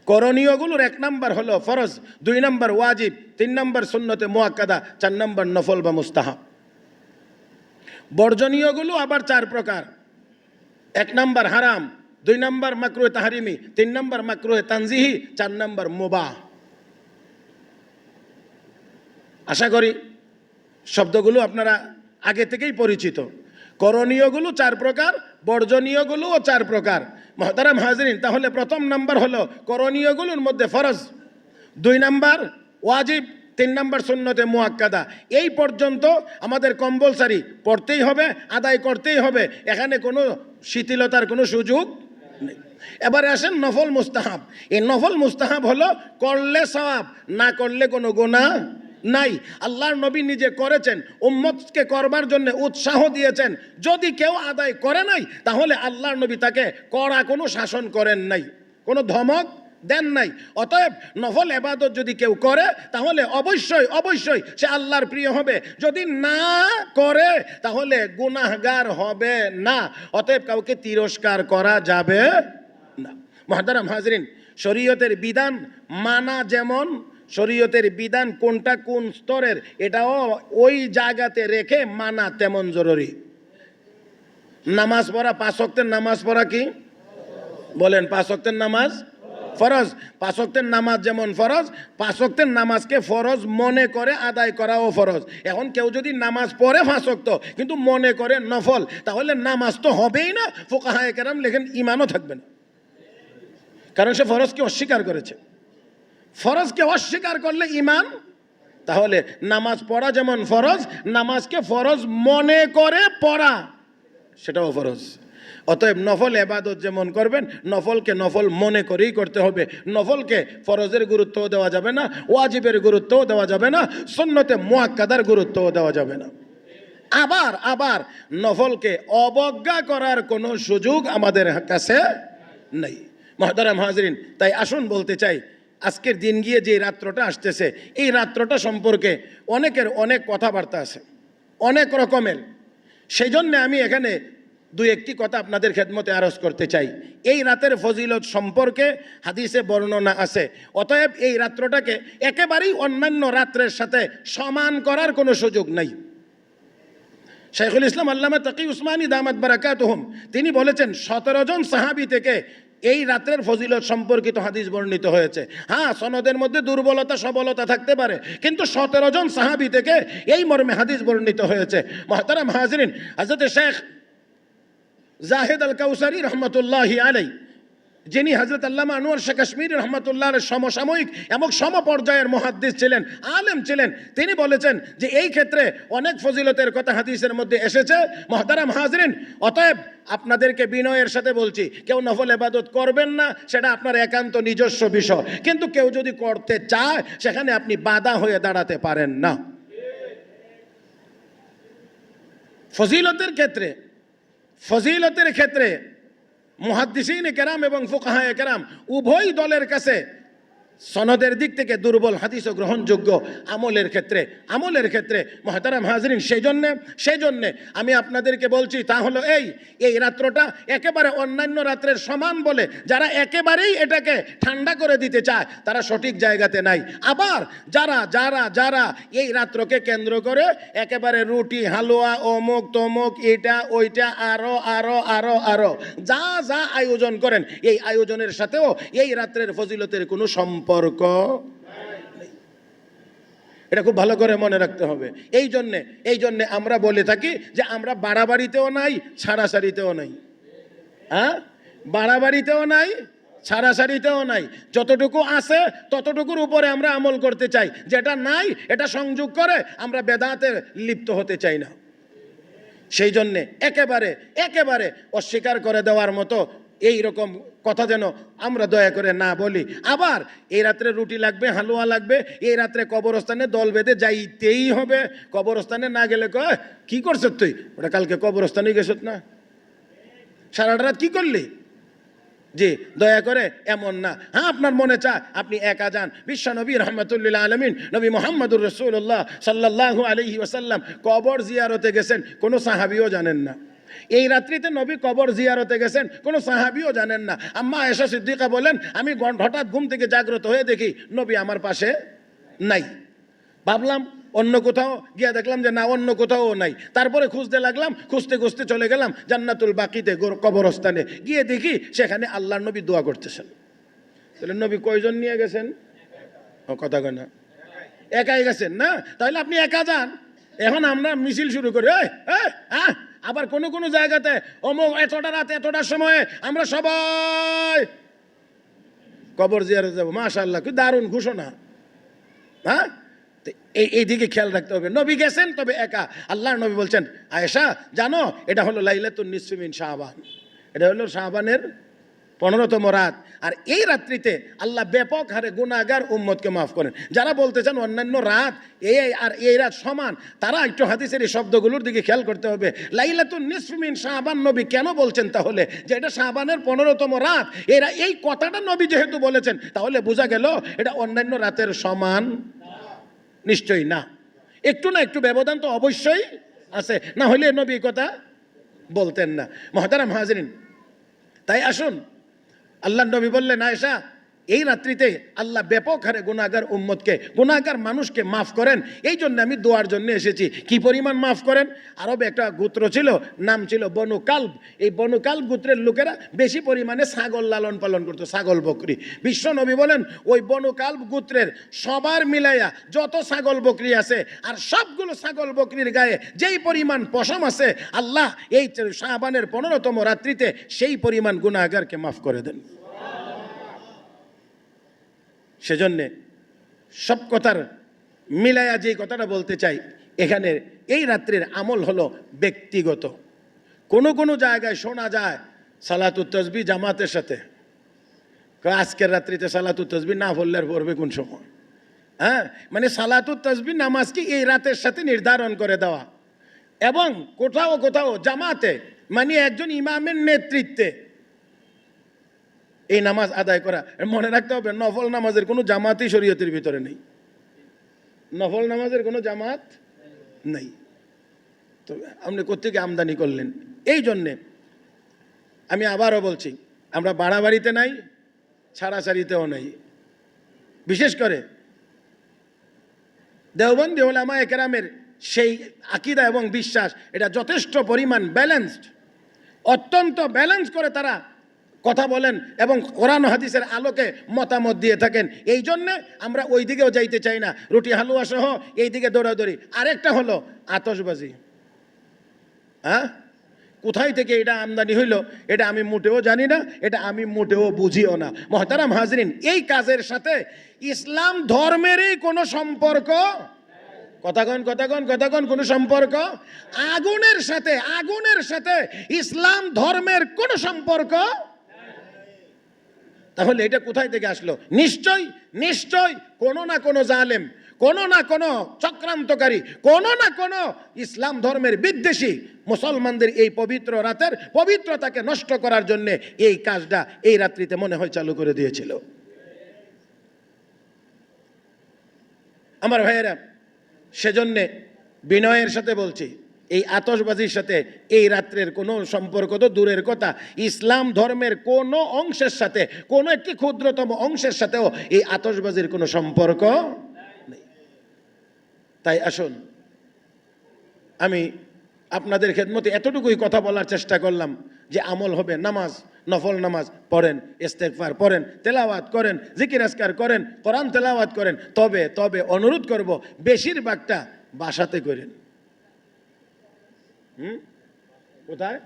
করণীয়গুলোর 1 নম্বর হলো ফরজ, 2 নম্বর ওয়াজিব, 3 নম্বর সুন্নতে মুআক্কাদা, 4 নম্বর নফল বা মুস্তাহাব। বর্জনীয়গুলো আবার 4 প্রকার, 1 নম্বর হারাম, 2 নম্বর মাকরুহে তাহরিমি, 3 নম্বর মাকরুহে তানজিহি, 4 নম্বর মুবাহ। আশা করি শব্দগুলো আপনারা আগে থেকেই পরিচিত। করণীয়গুলো 4 প্রকার, বর্জনীয়গুলোও 4 প্রকার। মুহতারাম হাজিরিন, তাহলে প্রথম নাম্বার হলো করণীয়গুলোর মধ্যে ফরজ, 2 নম্বর ওয়াজিব, 3 নম্বর সুন্নতে মুআক্কাদা। এই পর্যন্ত আমাদের কম্পালসারি পড়তেই হবে, আদায় করতেই হবে, এখানে কোনো শিথিলতার কোনো সুযোগ নেই। এবারে আসেন নফল মুস্তাহাব। এই নফল মুস্তাহাব হলো করলে সওয়াব, না করলে কোনো গুনাহ নাই। আল্লাহর নবী নিজে করেছেন, উম্মতকে করবার জন্য উৎসাহ দিয়েছেন। যদি কেউ আদায় করে নাই, তাহলে আল্লাহর নবী তাকে কড়া কোনো শাসন করেন নাই, কোনো ধমক দেন নাই। অতএব নফল ইবাদত যদি কেউ করে, তাহলে অবশ্যই অবশ্যই সে আল্লাহর প্রিয় হবে। যদি না করে, তাহলে গুনাহগার হবে না। অতএব কাউকে তিরস্কার করা যাবে না। মুহতারাম হাজিরিন, শরীয়তের বিধান মানা যেমন, শরীয়তের বিধান কোনটা কোন স্তরের এটাও ওই জায়গাতে রেখে মানা তেমন জরুরি। নামাজ পড়া, 5 ওয়াক্তের নামাজ পড়া কি বলেন? 5 ওয়াক্তের নামাজ ফরজ। 5 ওয়াক্তের নামাজ যেমন ফরজ, 5 ওয়াক্তের নামাজকে ফরজ মনে করে আদায় করাও ফরজ। এখন কেউ যদি নামাজ পড়ে 5 ওয়াক্ত কিন্তু মনে করে নফল, তাহলে নামাজ তো হবেই না, ফুকাহায়ে কেরাম লেখেন ঈমানও থাকবে না, কারণ সে ফরজকে অস্বীকার করেছে। ফরজকে অস্বীকার করলে ঈমান, তাহলে নামাজ পড়া যেমন ফরজ, নামাজকে ফরজ মনে করে পড়া সেটাও ফরজ। অতএব নফল ইবাদত যেমন করবেন, নফলকে নফল মনে করেই করতে হবে। নফলকে ফরজের গুরুত্বও দেওয়া যাবে না, ওয়াজিবের গুরুত্বও দেওয়া যাবে না, সুন্নতে মুআক্কাদার গুরুত্বও দেওয়া যাবে না। আবার নফলকে অবজ্ঞা করার কোনো সুযোগ আমাদের কাছে নেই। মুহতারাম হাজরিন, তাই আসুন বলতে চাই, আজকের দিন গিয়ে যে রাত্রটা আসতেছে, এই রাত্রটা সম্পর্কে অনেকের অনেক কথাবার্তা আছে, অনেক রকমের। সেই জন্য আমি এখানে 2-1টি কথা আপনাদের খেদমতে আরজ করতে চাই। এই রাতের ফজিলত সম্পর্কে হাদিসে বর্ণনা আছে। অতএব এই রাত্রটাকে একেবারেই অন্যান্য রাত্রের সাথে সমান করার কোনো সুযোগ নাই। শাইখুল ইসলাম আল্লামা তাকি উসমানী দামাত বারাকাতুহুম তিনি বলেছেন, 17 জন সাহাবী থেকে এই রাতের ফজিলত সম্পর্কিত হাদিস বর্ণিত হয়েছে। হ্যাঁ, সনদের মধ্যে দুর্বলতা সবলতা থাকতে পারে, কিন্তু 17 জন সাহাবী থেকে এই মর্মে হাদিস বর্ণিত হয়েছে। মুহতারাম হাজরিন, হযরত শেখ জাহেদ আল কাউসারি রহমতুল্লাহি আলাইহি, যিনি হযরত আল্লামা আনোয়ার শাহ কাশ্মীরি রহমতুল্লাহর সমসাময়িক এবং সমপর্যায়ের মুহাদ্দিস ছিলেন, আলেম ছিলেন, তিনি বলেছেন যে এই ক্ষেত্রে অনেক ফজিলতের কথা হাদিসের মধ্যে এসেছে। মুহতারাম হাজরিন, অতএব আপনাদেরকে বিনয়ের সাথে বলছি, কেউ নফল ইবাদত করবেন না, সেটা আপনার একান্ত নিজস্ব বিষয়, কিন্তু কেউ যদি করতে চায় সেখানে আপনি বাধা হয়ে দাঁড়াতে পারেন না। ফজিলতের ক্ষেত্রে মুহাদ্দিসিন কেরাম এবং ফুকাহায়ে কেরাম উভয় দলের কাছে সনদের দিক থেকে দুর্বল হাদিসও গ্রহণযোগ্য। আমলের ক্ষেত্রে মুহতারাম হাজরিন, সেই জন্যে আমি আপনাদেরকে বলছি, তা হলো এই রাত্রটা একেবারে অন্যান্য রাত্রের সমান বলে যারা একেবারেই এটাকে ঠান্ডা করে দিতে চায় তারা সঠিক জায়গাতে নাই। আবার যারা এই রাত্রকে কেন্দ্র করে একেবারে রুটি হালুয়া অমুক তমুক এটা ওইটা আরো যা আয়োজন করেন, এই আয়োজনের সাথেও এই রাত্রের ফজিলতের কোনো সম্পর্ক নেই। এটা খুব ভালো করে মনে রাখতে হবে। এই জন্যে আমরা বলে থাকি যে আমরা বাড়াবাড়িতেও নাই, ছাড়াছাড়িতেও নাই। হ্যাঁ, বাড়াবাড়িতেও নাই, ছাড়াছাড়িতেও নাই। যতটুকু আছে ততটুকুর উপরে আমরা আমল করতে চাই, যেটা নাই এটা সংযোগ করে আমরা বেদাতে লিপ্ত হতে চাই না। সেই জন্যে একেবারে অস্বীকার করে দেওয়ার মতো এই রকম কথা যেন আমরা দয়া করে না বলি। আবার এই রাত্রে রুটি লাগবে, হালুয়া লাগবে, এই রাত্রে কবরস্থানে দল বেঁধে যাইতেই হবে। কবরস্থানে না গেলে কয় কি করছ তুই, ওটা কালকে কবরস্থানে গেছত না, সারাটা রাত কি করলি? জি, দয়া করে এমন না। হ্যাঁ, আপনার মনে চায় আপনি একা যান। বিশ্ব নবী রহমতুল্লাহ আলমিন নবী মুহাম্মদুর রাসূলুল্লাহ সাল্লাল্লাহু আলাইহি ওয়াসাল্লাম কবর জিয়ারতে গেছেন, কোনো সাহাবীও জানেন না। এই রাত্রিতে নবী কবর জিয়ারতে গেছেন, কোনো সাহাবীও জানেন না। আম্মা আয়েশা সিদ্দিকা বলেন, আমি হঠাৎ ঘুম থেকে জাগ্রত হয়ে দেখি নবী আমার পাশে নাই। ভাবলাম অন্য কোথাও, গিয়ে দেখলাম যে না, অন্য কোথাও নাই। তারপরে খুঁজতে লাগলাম, খুঁজতে চলে গেলাম জান্নাতুল বাকিতে কবরস্থানে, গিয়ে দেখি সেখানে আল্লাহর নবী দোয়া করতেছেন। তাহলে নবী কয়জন নিয়ে গেছেন? কথা কয় না, একাই গেছেন না? তাহলে আপনি একা যান। এখন আমরা মিছিল শুরু করি, আবার কোনো জায়গাতে অমুক এতটা রাত এতটার সময়ে আমরা সবাই কবর জিয়ারত যাব। মাশাআল্লাহ, কি দারুণ ঘোষণা। হ্যাঁ, এই দিকে খেয়াল রাখতে হবে। নবী গেছেন তবে একা। আল্লাহর নবী বলছেন, আয়েশা জানো এটা হলো লাইলাতুন নিসফি মিন শাবান, এটা হলো শাবানের 15তম রাত। আর এই রাত্রিতে আল্লাহ ব্যাপক হারে গুনাহগার উম্মতকে মাফ করেন। যারা বলতে চান অন্যান্য রাত এই রাত সমান, তারা একটু হাদিসের এই শব্দগুলোর দিকে খেয়াল করতে হবে। লাইলাতুন নিসফি মিন শাবান নবী কেন বলছেন তাহলে, যে এটা শাবানের 15তম রাত? এই কথাটা নবী যেহেতু বলেছেন, তাহলে বোঝা গেল এটা অন্যান্য রাতের সমান নিশ্চয়ই না। একটু ব্যবধান তো অবশ্যই আছে, না হলে নবী কথা বলতেন না। মুহতারাম হাজরিন, তাই আসুন, আল্লাহর নবী বললেন, আয়েশা এই রাত্রিতে আল্লাহ ব্যাপক হারে গুনাহগার উম্মতকে, গুনাহগার মানুষকে মাফ করেন। এই জন্য আমি দোয়ার জন্য এসেছি। কি পরিমাণ মাফ করেন? আরবে একটা গোত্র ছিল, নাম ছিল বনু কালব। এই বনু কালব গোত্রের লোকেরা বেশি পরিমাণে ছাগল লালন পালন করতো, ছাগল বকরি। বিশ্ব নবী বলেন ওই বনু কালব গোত্রের সবার মিলাইয়া যত ছাগল বকরি আছে, আর সবগুলো ছাগল বকরির গায়ে যেই পরিমাণ পশম আছে, আল্লাহ এই শাবানের 15তম রাত্রিতে সেই পরিমাণ গুনাহগারকে মাফ করে দেন। সেজন্যে সব কথার মিলায়া যে কথাটা বলতে চাই, এখানে এই রাত্রির আমল হলো ব্যক্তিগত। কোনো কোনো জায়গায় শোনা যায় সালাতুত তাসবিহ জামাতের সাথে। আজকের রাত্রিতে সালাতুত তাসবিহ না পড়লে আর পড়বে কোন সময়? হ্যাঁ, মানে সালাতুত তাসবিহ নামাজকে এই রাতের সাথে নির্ধারণ করে দেওয়া, এবং কোথাও কোথাও জামাতে মানে একজন ইমামের নেতৃত্বে এই নামাজ আদায় করা। মনে রাখতে হবে নফল নামাজের কোনো জামাতই শরীয়তের ভিতরে নেই। নফল নামাজের কোনো জামাত নেই। তো আপনি কোত্থেকে আমদানি করলেন? এই জন্যে আমি আবারও বলছি, আমরা বাড়াবাড়িতে নাই, ছাড়াছাড়িতেও নাই। বিশেষ করে দেওবন্দি উলামায়ে কেরামের সেই আকীদা এবং বিশ্বাস, এটা যথেষ্ট পরিমাণ ব্যালেন্সড, অত্যন্ত ব্যালেন্স করে তারা কথা বলেন এবং কোরআন হাদিসের আলোকে মতামত দিয়ে থাকেন। এই জন্যে আমরা ওই দিকেও যাইতে চাই না, রুটি হালুয়া সহ এই দিকে দৌড়াদৌড়ি। আরেকটা হলো আতশবাজি। হ্যাঁ, কোথায় থেকে এটা আমদানি হইল এটা আমি মোটেও জানি না, এটা আমি মোটেও বুঝিও না। মুহতারাম হাজরিন, এই কাজের সাথে ইসলাম ধর্মেরই কোনো সম্পর্ক, কথাগণ কোনো সম্পর্ক, আগুনের সাথে ইসলাম ধর্মের কোনো সম্পর্ক। তাহলে এটা কোথায় থেকে আসলো? নিশ্চয় কোনো না কোনো জালেম, কোনো না কোনো চক্রান্তকারী, কোনো না কোনো ইসলাম ধর্মের বিদ্বেষী মুসলমানদের এই পবিত্র রাতের পবিত্রতাকে নষ্ট করার জন্য এই কাজটা এই রাত্রিতে মনে হয় চালু করে দিয়েছিল। আমার ভাইয়েরা, সেজন্যে বিনয়ের সাথে বলছি, এই আতশবাজির সাথে এই রাত্রের কোনো সম্পর্ক তো দূরের কথা, ইসলাম ধর্মের কোনো অংশের সাথে, কোনো একটি ক্ষুদ্রতম অংশের সাথেও এই আতশবাজির কোনো সম্পর্ক নেই। তাই আসুন, আমি আপনাদের খেদমতে এতটুকুই কথা বলার চেষ্টা করলাম যে আমল হবে নামাজ, নফল নামাজ পড়েন, ইস্তেগফার পড়েন, তেলাওয়াত করেন, জিকির আজকার করেন, কোরআন তেলাওয়াত করেন। তবে অনুরোধ করব বেশিরভাগটা বাসাতে করেন। কোথায়?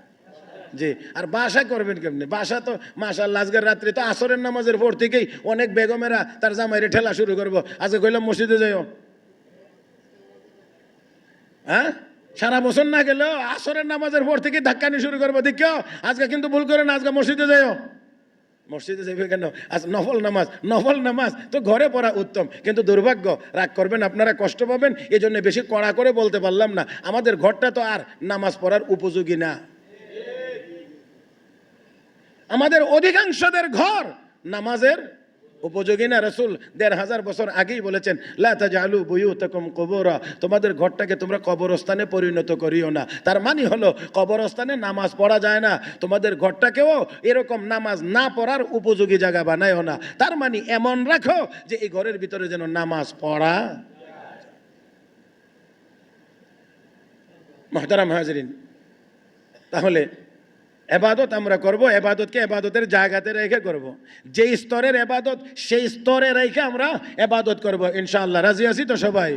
জি, আর বাসা করবেন কেমনে? বাসা তো মাশাআল্লাহ আজকের রাত্রে তো আসরের নামাজের পর থেকেই অনেক বেগমেরা তার জামাইরে ঠেলা শুরু করবো, আজকে কইলাম মসজিদে যাইও। হ্যাঁ, সারা বছর না গেলেও আসরের নামাজের পর থেকে ধাক্কানি শুরু করবো, দেখিও আজকে কিন্তু ভুল করে না, আজকে মসজিদে যাইও। মসজিদে যাইবে কেন? আজ নফল নামাজ তো ঘরে পড়া উত্তম। কিন্তু দুর্ভাগ্য, রাগ করবেন আপনারা, কষ্ট পাবেন, এই জন্য বেশি কড়া করে বলতে পারলাম না। আমাদের ঘরটা তো আর নামাজ পড়ার উপযোগী না। আমাদের অধিকাংশদের ঘর নামাজের উপযোগী না। রাসূল ১৫০০ বছর আগেই বলেছেন, লা তাজআলু বুয়ুতাকুম কুবুরা, তোমাদের ঘরটাকে তোমরা কবরস্থানে পরিণত করিও না। তার মানে হলো কবরস্থানে নামাজ পড়া যায় না, তোমাদের ঘরটাকেও এরকম নামাজ না পড়ার উপযোগী জায়গা বানায়ও না। তার মানে এমন রাখো যে এই ঘরের ভিতরে যেন নামাজ পড়া। মুহতারাম হাজরিন, তাহলে এবাদত আমরা করব, এবাদতকে এবাদতের জায়গাতে রেখে করব। যে স্তরের এবাদত সেই স্তরে রেখে আমরা এবাদত করব ইনশাআল্লাহ। রাজি আছি তো সবাই?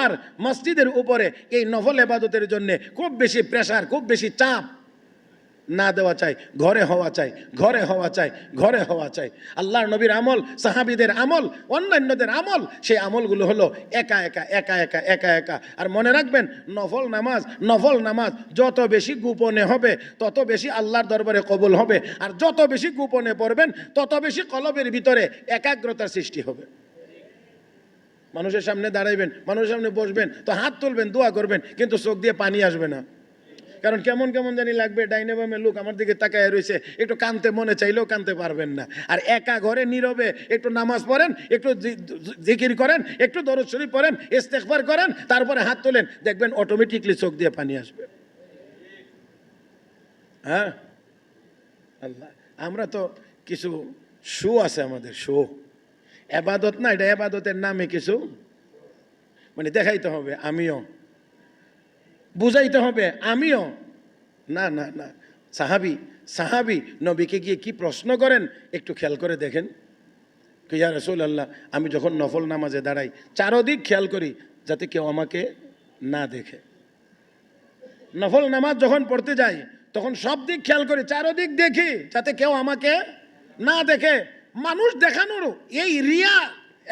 আর মসজিদের উপরে এই নফল এবাদতের জন্য খুব বেশি প্রেসার, খুব বেশি চাপ না দেওয়া চাই। ঘরে হওয়া চাই। আল্লাহর নবীর আমল, সাহাবীদের আমল, অন্যান্যদের আমল, সেই আমলগুলো হলো একা একা। আর মনে রাখবেন, নফল নামাজ যত বেশি গোপনে হবে তত বেশি আল্লাহর দরবারে কবুল হবে। আর যত বেশি গোপনে পড়বেন তত বেশি কলবের ভিতরে একাগ্রতার সৃষ্টি হবে। মানুষের সামনে দাঁড়াইবেন, মানুষের সামনে বসবেন তো হাত তুলবেন, দোয়া করবেন, কিন্তু চোখ দিয়ে পানি আসবে না। কারণ কেমন জানি লাগবে, ডাইনে বামে লোক আমার দিকে তাকায় রয়েছে, একটু কানতে মনে চাইলেও কানতে পারবেন না। আর একা ঘরে নীরবে একটু নামাজ পড়েন, একটু জিকির করেন, একটু দরুদ শরীফ পড়েন, ইস্তেগফার করেন, তারপরে হাত তোলেন, দেখবেন অটোমেটিকলি চোখ দিয়ে পানি আসবে। হ্যাঁ, আল্লাহ, আমরা তো কিছু শো আছে আমাদের, শো। এবাদত না, এটা এবাদতের নামে কিছু মানে দেখাইতে হবে আমিও, বুঝাইতে হবে আমিও। না না না, সাহাবি নবীকে গিয়ে কি প্রশ্ন করেন একটু খেয়াল করে দেখেন। ইয়া রাসূলুল্লাহ, আমি যখন নফল নামাজে দাঁড়াই চারদিক খেয়াল করি যাতে কেউ আমাকে না দেখে। নফল নামাজ যখন পড়তে যাই তখন সব দিক খেয়াল করি, চারদিক দেখি যাতে কেউ আমাকে না দেখে। মানুষ দেখানোর এই রিয়া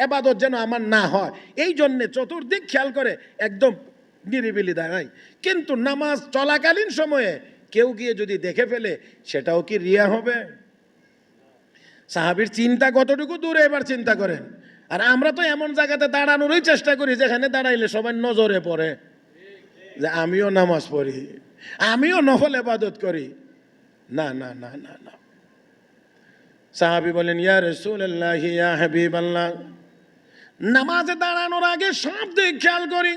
এবাদত যেন আমার না হয়, এই জন্যে চতুর্দিক খেয়াল করে একদম নিরিবিলি দাঁড়াই। কিন্তু নামাজ চলাকালীন সময়ে কেউ গিয়ে যদি দেখে ফেলে সেটাও কি রিয়া হবে? সাহাবীর চিন্তা কতটুকু দূরে এবার চিন্তা করেন। আর আমরা তো এমন জায়গাতে দাঁড়ানোরই চেষ্টা করি যেখানে দাঁড়াইলে সবাই নজরে পড়ে যে আমিও নামাজ পড়ি, আমিও নফল ইবাদত করি। না না না না না। সাহাবী বলেন, ইয়া রাসূলুল্লাহ, ইয়া হাবিবাল্লাহ, নামাজে দাঁড়ানোর আগে সব দিক খেয়াল করি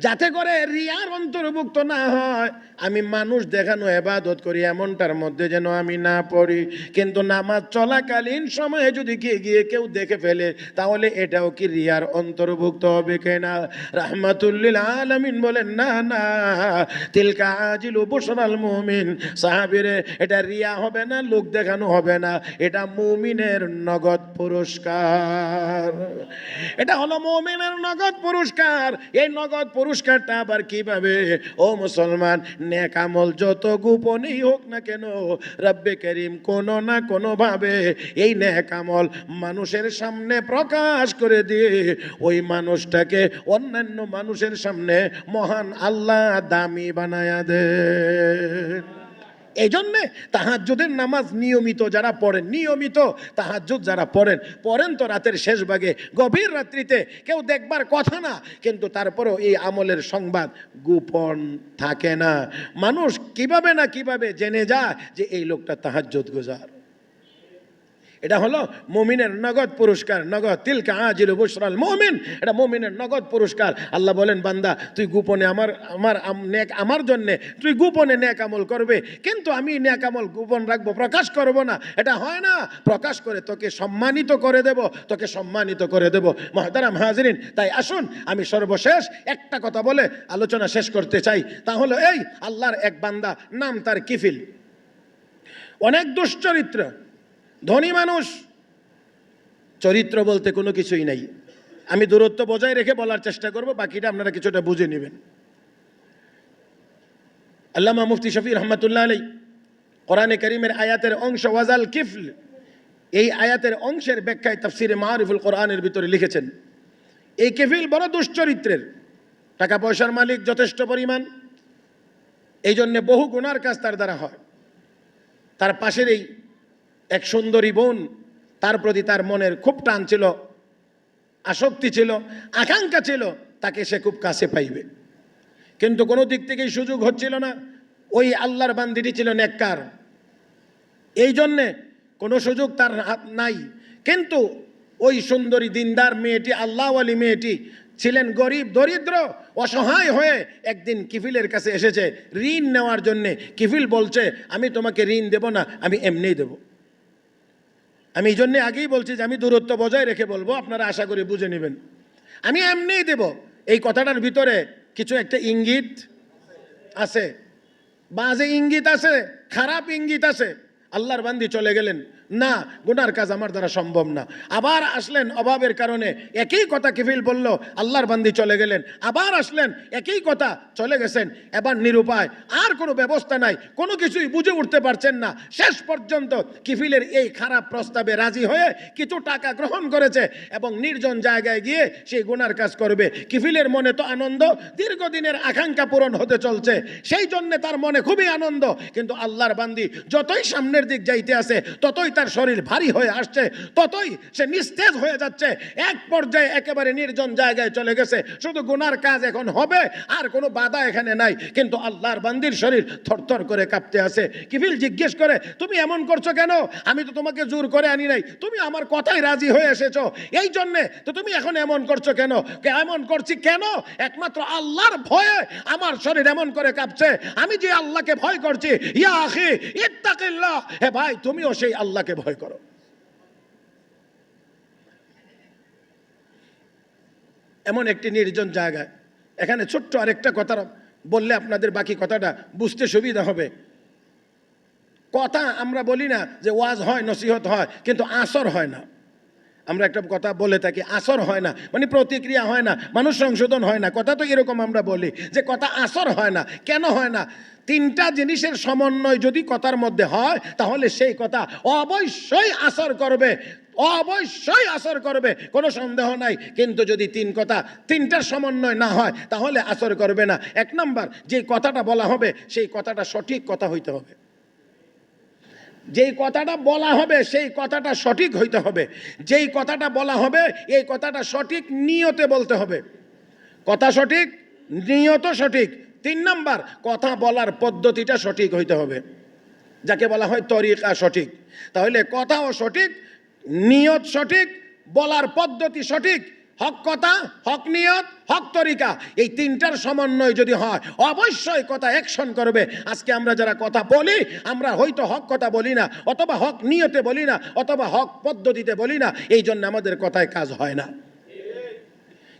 যাতে করে রিয়ার অন্তর্ভুক্ত না হয়। আমি মানুষ দেখানো ইবাদত করি এমনটার মধ্যে যেন আমি না পড়ি। কিন্তু নামাজ চলাকালীন সময়ে যদি গিয়ে কেউ দেখে ফেলে তাহলে এটাও কি রিয়ার অন্তর্ভুক্ত হবে কিনা? রাহমাতুল লিল আলামিন বলেন, না না, তিলকা আজিলু বুশরাল মুমিন। সাহাবীরে, এটা রিয়া হবে না, লোক দেখানো হবে না, এটা মুমিনের নগদ পুরস্কার। এটা হলো মুমিনের নগদ পুরস্কার। এই নগদ পুরস্কারটা আবার কিভাবে? ও মুসলমান, নেক আমল যত গোপনেই হোক না কেন, রব্বে করিম কোনো না কোনো ভাবে এই নেক আমল মানুষের সামনে প্রকাশ করে দিয়ে ওই মানুষটাকে অন্যান্য মানুষের সামনে মহান আল্লাহ দামি বানায়া দেন। এই জন্যে তাহাজ্জুদের নামাজ নিয়মিত যারা পড়েন, নিয়মিত তাহাজ্জুদ যারা পড়েন তো রাতের শেষ ভাগে গভীর রাত্রিতে, কেউ দেখবার কথা না, কিন্তু তারপরেও এই আমলের সংবাদ গোপন থাকে না। মানুষ কিভাবে জেনে যায় যে এই লোকটা তাহাজ্জুদ গুজার। এটা হলো মুমিনের নগদ পুরস্কার, নগদ। তিলকা আজিলু বুশরাল মুমিন, এটা মুমিনের নগদ পুরস্কার। আল্লাহ বলেন, বান্দা তুই গোপনে আমার জন্য তুই গোপনে নেক আমল করবে, কিন্তু আমি নেক আমল গোপন রাখবো, প্রকাশ করব না। এটা হয় না, প্রকাশ করে তোকে সম্মানিত করে দেব। মুহতারাম হাজিরিন, তাই আসুন আমি সর্বশেষ একটা কথা বলে আলোচনা শেষ করতে চাই। তাহলে এই আল্লাহর এক বান্দা, নাম তার কিফিল, অনেক দুশ্চরিত্র, ধনী মানুষ, চরিত্র বলতে কোনো কিছুই নাই। আমি দূরত্ব বজায় রেখে বলার চেষ্টা করব, বাকিটা আপনারা কিছুটা বুঝে নেবেন। আল্লামা মুফতি শফি রহমাতুল্লাহ আলাইহি কোরআনে কারীমের আয়াতের অংশ ওয়াজাল কিফল, এই আয়াতের অংশের ব্যাখ্যায় তাফসিরে মারিফুল কোরআনের ভিতরে লিখেছেন, এই কিফিল বড় দুশ্চরিত্রের, টাকা পয়সার মালিক যথেষ্ট পরিমাণ, এই জন্যে বহু গুনার কাজ তার দ্বারা হয়। তার পাশের এই এক সুন্দরী বোন, তার প্রতি তার মনের খুব টান ছিল, আসক্তি ছিল, আকাঙ্ক্ষা ছিল, তাকে সে খুব কাছে পাইবে, কিন্তু কোনো দিক থেকেই সুযোগ হচ্ছিল না। ওই আল্লাহর বান্দিটি ছিল নেককার, এই জন্যে কোনো সুযোগ তার হাত নাই। কিন্তু ওই সুন্দরী দিনদার মেয়েটি, আল্লাহওয়ালি মেয়েটি ছিলেন গরিব, দরিদ্র, অসহায় হয়ে একদিন কিফিলের কাছে এসেছে ঋণ নেওয়ার জন্যে। কিফিল বলছে, আমি তোমাকে ঋণ দেব না, আমি এমনিই দেব। আমি এই জন্যে আগেই বলছি যে আমি দূরত্ব বজায় রেখে বলবো, আপনারা আশা করি বুঝে নেবেন। আমি এমনিই দেব, এই কথাটার ভিতরে কিছু একটা ইঙ্গিত আছে, বাজে ইঙ্গিত আছে, খারাপ ইঙ্গিত আছে। আল্লাহর বান্দি চলে গেলেন, না গুনার কাজ আমার দ্বারা সম্ভব না। আবার আসলেন অভাবের কারণে, একই কথা কিফিল বলল, আল্লাহর বান্দি চলে গেলেন। আবার আসলেন, একই কথা, চলে গেছেন। এবার নিরুপায়, আর কোনো ব্যবস্থা নাই, কোনো কিছুই বুঝে উঠতে পারছেন না। শেষ পর্যন্ত কিফিলের এই খারাপ প্রস্তাবে রাজি হয়ে কিছু টাকা গ্রহণ করেছে এবং নির্জন জায়গায় গিয়ে সেই গুনার কাজ করবে। কিফিলের মনে তো আনন্দ, দীর্ঘদিনের আকাঙ্ক্ষা পূরণ হতে চলছে, সেই জন্যে তার মনে খুবই আনন্দ। কিন্তু আল্লাহর বান্দি যতই সামনের দিক যাইতে আসে ততই তার শরীর ভারী হয়ে আসছে, ততই সে নিস্তেজ হয়ে যাচ্ছে। এক পর্যায়ে একেবারে নির্জন জায়গায় চলে গেছে, শুধু গুনার কাজ এখন হবে, আর কোনো বাধা এখানে নাই। কিন্তু আল্লাহর বান্দির শরীর থরথর করে কাঁপতে আছে। কিফিল জিজ্ঞেস করে, তুমি এমন করছো কেন? আমি তো তোমাকে জোর করে আনি নাই, তুমি আমার কথাই রাজি হয়ে এসেছো, এই জন্যে তো তুমি এখন এমন করছো কেন? এমন করছি কেন? একমাত্র আল্লাহর ভয়ে আমার শরীর এমন করে কাঁপছে। আমি যে আল্লাহকে ভয় করছি, ইয়া আখি ইত্তাকিল্লাহ, হে ভাই তুমিও সেই আল্লাহকে আল্লাহকে ভয় করো। এমন একটি নির্জন জায়গায়, এখানে ছোট্ট আরেকটা কথা বললে আপনাদের বাকি কথাটা বুঝতে সুবিধা হবে। কথা আমরা বলি না যে ওয়াজ হয়, নসিহত হয়, কিন্তু আসর হয় না। আমরা একটা কথা বলে থাকি, আসর হয় না, মানে প্রতিক্রিয়া হয় না, মানুষ সংশোধন হয় না। কথা তো এরকম আমরা বলি যে কথা আসর হয় না। কেন হয় না? তিনটা জিনিসের সমন্বয় যদি কথার মধ্যে হয়, তাহলে সেই কথা অবশ্যই আসর করবে, অবশ্যই আসর করবে, কোনো সন্দেহ নাই। কিন্তু যদি তিনটার সমন্বয় না হয়, তাহলে আসর করবে না। এক নাম্বার, যে কথাটা বলা হবে সেই কথাটা সঠিক কথা হইতে হবে। যেই কথাটা বলা হবে সেই কথাটা সঠিক হইতে হবে। যেই কথাটা বলা হবে এই কথাটা সঠিক নিয়তে বলতে হবে। কথা সঠিক, নিয়ত সঠিক। 3 নাম্বার, কথা বলার পদ্ধতিটা সঠিক হইতে হবে, যাকে বলা হয় তরিকা সঠিক। তাহলে কথাও সঠিক, নিয়ত সঠিক, বলার পদ্ধতি সঠিক, হক কথা, হক নিয়ত, হক তরিকা, এই তিনটার সমন্বয় যদি হয়, অবশ্যই কথা অ্যাকশন করবে। আজকে আমরা যারা কথা বলি, আমরা হয়তো হক কথা বলি না, অথবা হক নিয়তে বলি না, অথবা হক পদ্ধতিতে বলি না, এই জন্য আমাদের কথায় কাজ হয় না।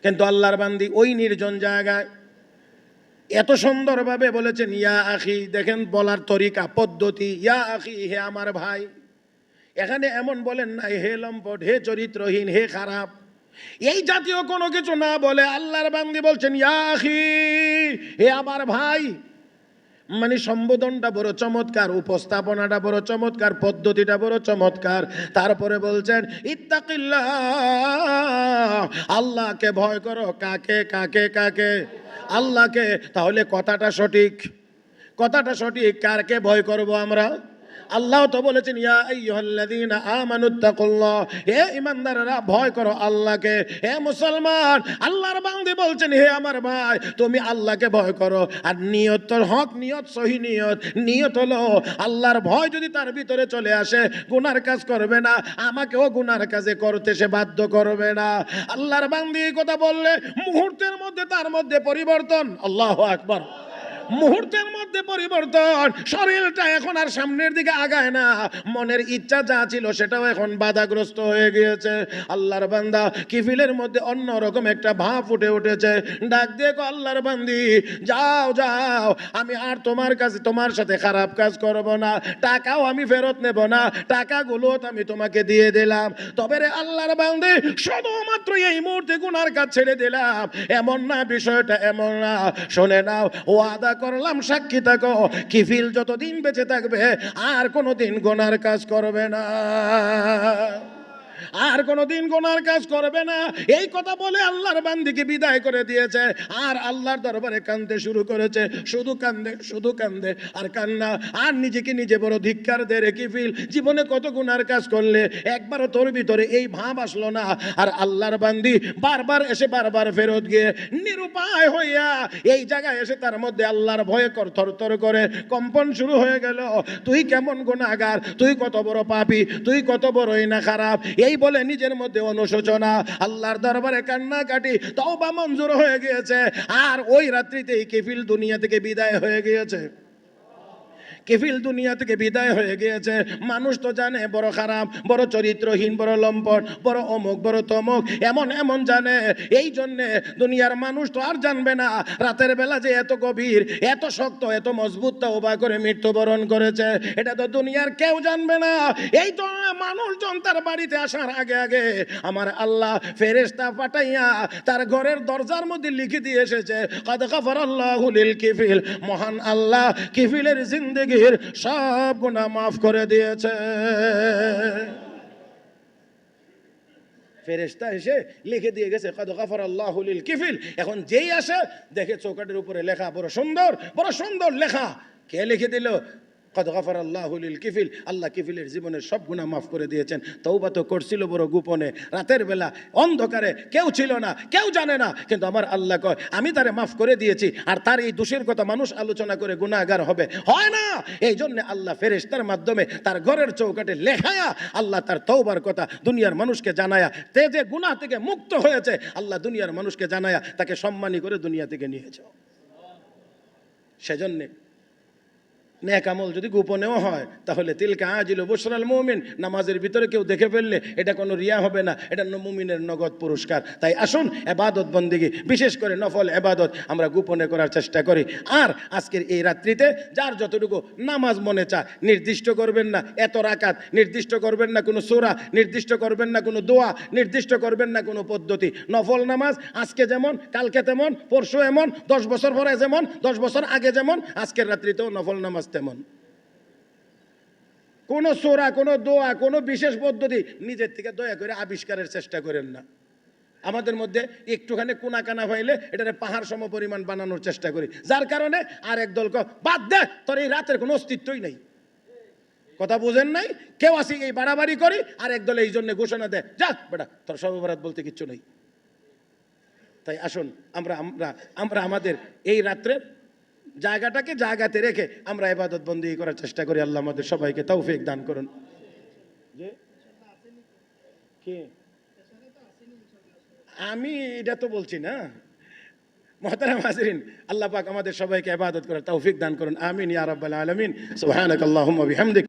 কিন্তু আল্লাহর বান্দি ওই নির্জন জায়গায় এত সুন্দরভাবে বলেছেন ইয়া আখি। দেখেন বলার তরিকা, পদ্ধতি, ইয়া আখি, হে আমার ভাই। এখানে এমন বলেন না হে লম্পট, হে চরিত্রহীন, হে খারাপ, এই জাতীয় কোনো কিছু না বলে আল্লাহর বান্দি বলছেন ইয়া আখি, হে আমার ভাই। মানে সম্বোধনটা বড় চমৎকার, উপস্থাপনাটা বড় চমৎকার, পদ্ধতিটা বড় চমৎকার। তারপরে বলছেন ইত্তাকিল্লাহ, আল্লাহকে ভয় করো। কাকে কাকে কাকে? আল্লাহকে। তাহলে কথাটা সঠিক, কথাটা সঠিক। কারকে ভয় করব আমরা? আল্লাহ তো বলেছেন ইয়া আইয়ুহাল্লাযীনা আমানুত্তাকুল্লাহ, হে ঈমানদাররা ভয় করো আল্লাহকে। হে মুসলমান, আল্লাহর বান্দা বলছেন হে আমার ভাই, তুমি আল্লাহকে ভয় করো। আর নিয়ত তো হক নিয়ত, সহি নিয়ত। নিয়ত হলো আল্লাহর ভয় যদি তার ভিতরে চলে আসে, গুনার কাজ করবে না, আমাকেও গুনার কাজে করতে সে বাধ্য করবে না। আল্লাহর বান্দা এই কথা বললে মুহূর্তের মধ্যে তার মধ্যে পরিবর্তন। আল্লাহু আকবার। মুহূর্তের মধ্যে পরিবর্তন। শরীরটা এখন আর সামনের দিকে আগায় না, মনের ইচ্ছা যা ছিল সেটাও এখন বাধাগ্রস্ত হয়ে গিয়েছে। আল্লাহর বান্দা কিফিলের মধ্যে অন্যরকম একটা ভাব ফুটে উঠেছে। ডাক দিয়ে আল্লাহর বান্দি, যাও যাও, আমি আর তোমার সাথে খারাপ কাজ করব না, টাকাও আমি ফেরত নেব না, টাকাগুলো আমি তোমাকে দিয়ে দিলাম। তবে রে আল্লাহর বান্দি, শুধুমাত্র এই মুহূর্তে গুনার কাজ ছেড়ে দিলাম এমন না, বিষয়টা এমন না। শুনে নাও, ওয়াদা করলাম, সাক্ষী থাকো, কিফিল যতদিন বেঁচে থাকবে আর কোনোদিন গুনার কাজ করবে না, আর কোনোদিন গুনার কাজ করবে না। এই কথা বলে আল্লাহর বান্দিকে বিদায় করে দিয়েছে। আর আল্লাহর দরবারে কাঁদতে শুরু করেছে। শুধু কান্দে, শুধু কান্দে আর কান্না। আর নিজেকে নিজে বড় ধিক্কার দে রে কিফিল, জীবনে কত গুনার কাজ করলে, একবারও তোর ভিতরে এই ভাব আসলো না। আর আল্লাহর বান্দি বারবার এসে বারবার ফেরত গিয়ে নিরুপায় হইয়া এই জায়গায় এসে তার মধ্যে আল্লাহর ভয়ে থরথর করে কম্পন শুরু হয়ে গেল। তুই কেমন গুনাহগার, তুই কত বড় পাপী, তুই কত বড়ই না খারাপ, এই বলে নিজের মধ্যে অনুশোচনা, আল্লাহর দরবারে কান্নাকাটি, তওবা মঞ্জুর হয়ে গিয়েছে। আর ওই রাত্রিতেই কিফিল দুনিয়া থেকে বিদায় হয়ে গিয়েছে। কিফিল দুনিয়া থেকে বিদায় হয়ে গিয়েছে। মানুষ তো জানে বড় খারাপ, বড় চরিত্রহীন, বড় লম্পট, বড় অমুক, বড় তমুক, এমন এমন জানে। এই জন্যে দুনিয়ার মানুষ তো আর জানবে না রাতের বেলা যে এত গভীর, এত শক্ত, এত মজবুত তওবা করে মৃত্যুবরণ করেছে, এটা তো দুনিয়ার কেউ জানবে না। এই তো মানুষজন তার বাড়িতে আসার আগে আগে আমার আল্লাহ ফেরেশতা পাঠাইয়া তার ঘরের দরজার মধ্যে লিখে দিয়ে এসেছে, কাদ গাফারাল্লাহু লিল কিফিল, মহান আল্লাহ কিফিলের জিন্দেগি সব গুনাহ মাফ করে দিয়েছে। ফেরেশতা এসে লিখে দিয়ে গেছে কাদ গাফারাল্লাহু লিল কিফিল। এখন যেই আসে দেখে চৌকাঠের উপরে লেখা, বড় সুন্দর, বড় সুন্দর লেখা। কে লিখে দিল? কাদ গাফারাল্লাহু লিল কিফিল, আল্লাহ কিফিলের জীবনের সব গুনাহ মাফ করে দিয়েছেন। তওবা তো করছিল বড় গোপনে, রাতের বেলা অন্ধকারে, কেউ ছিল না, কেউ জানে না, কিন্তু আমার আল্লাহ কয় আমি তারে মাফ করে দিয়েছি। আর তার এই দোষের কথা মানুষ আলোচনা করে গুনাহগার হবে, হয় না। এই জন্য আল্লাহ ফেরেশতার মাধ্যমে তার ঘরের চৌকাঠে লেখায়া আল্লাহ তার তওবার কথা দুনিয়ার মানুষকে জানায়া, তে যে গুনাহ থেকে মুক্ত হয়েছে, আল্লাহ দুনিয়ার মানুষকে জানায়া তাকে সম্মানী করে দুনিয়া থেকে নিয়েছে। সেজন্যে নেক আমল যদি গোপনেও হয় তাহলে তিলকা আজিল বুশরাল মুমিন, নামাজের ভিতরে কেউ দেখে ফেললে এটা কোনো রিয়া হবে না, এটা মুমিনের নগদ পুরস্কার। তাই আসুন এবাদত বন্দেগী, বিশেষ করে নফল এবাদত আমরা গোপনে করার চেষ্টা করি। আর আজকের এই রাত্রিতে যার যতটুকু নামাজ মনে চায়, নির্দিষ্ট করবেন না এত রাকাত, নির্দিষ্ট করবেন না কোনো সূরা, নির্দিষ্ট করবেন না কোনো দোয়া, নির্দিষ্ট করবেন না কোনো পদ্ধতি। নফল নামাজ আজকে যেমন কালকে তেমন, পরশু এমন, 10 বছর পরে যেমন, 10 বছর আগে যেমন, আজকের রাত্রিতেও নফল নামাজ তেমন। কোনো সূরা, কোনো দোয়া, কোনো বিশেষ পদ্ধতি নিজের থেকে দয়া করে আবিষ্কারের চেষ্টা করেন না। আমাদের মধ্যে একটুখানি কোনা কানা হইলে এটারে পাহাড় সম পরিমাণ বানানোর চেষ্টা করি, যার কারণে আর একদল বাদ দে, তোর এই রাতের কোনো অস্তিত্বই নাই। কথা বুঝেন নাই? কেউ আসি এই বাড়াবাড়ি করি, আর একদল এই জন্য ঘোষণা দেয়, যা বেটা তোর সবে বরাত বলতে কিচ্ছু নেই। তাই আসুন আমরা আমরা আমরা আমাদের এই রাত্রের জায়গাটাকে জায়গাতে রেখে আমরা ইবাদত বন্দেগী করার চেষ্টা করি। আল্লাহ আমাদের সবাইকে তৌফিক দান করুন। আমি এটা তো বলছি না, মুহতারাম হাজিরিন, আল্লাহ পাক আমাদের সবাইকে ইবাদত করার তৌফিক দান করুন। আমিন ইয়া রাব্বাল আলামিন। সুবহানাকাল্লাহুম্মা বিহামদিক।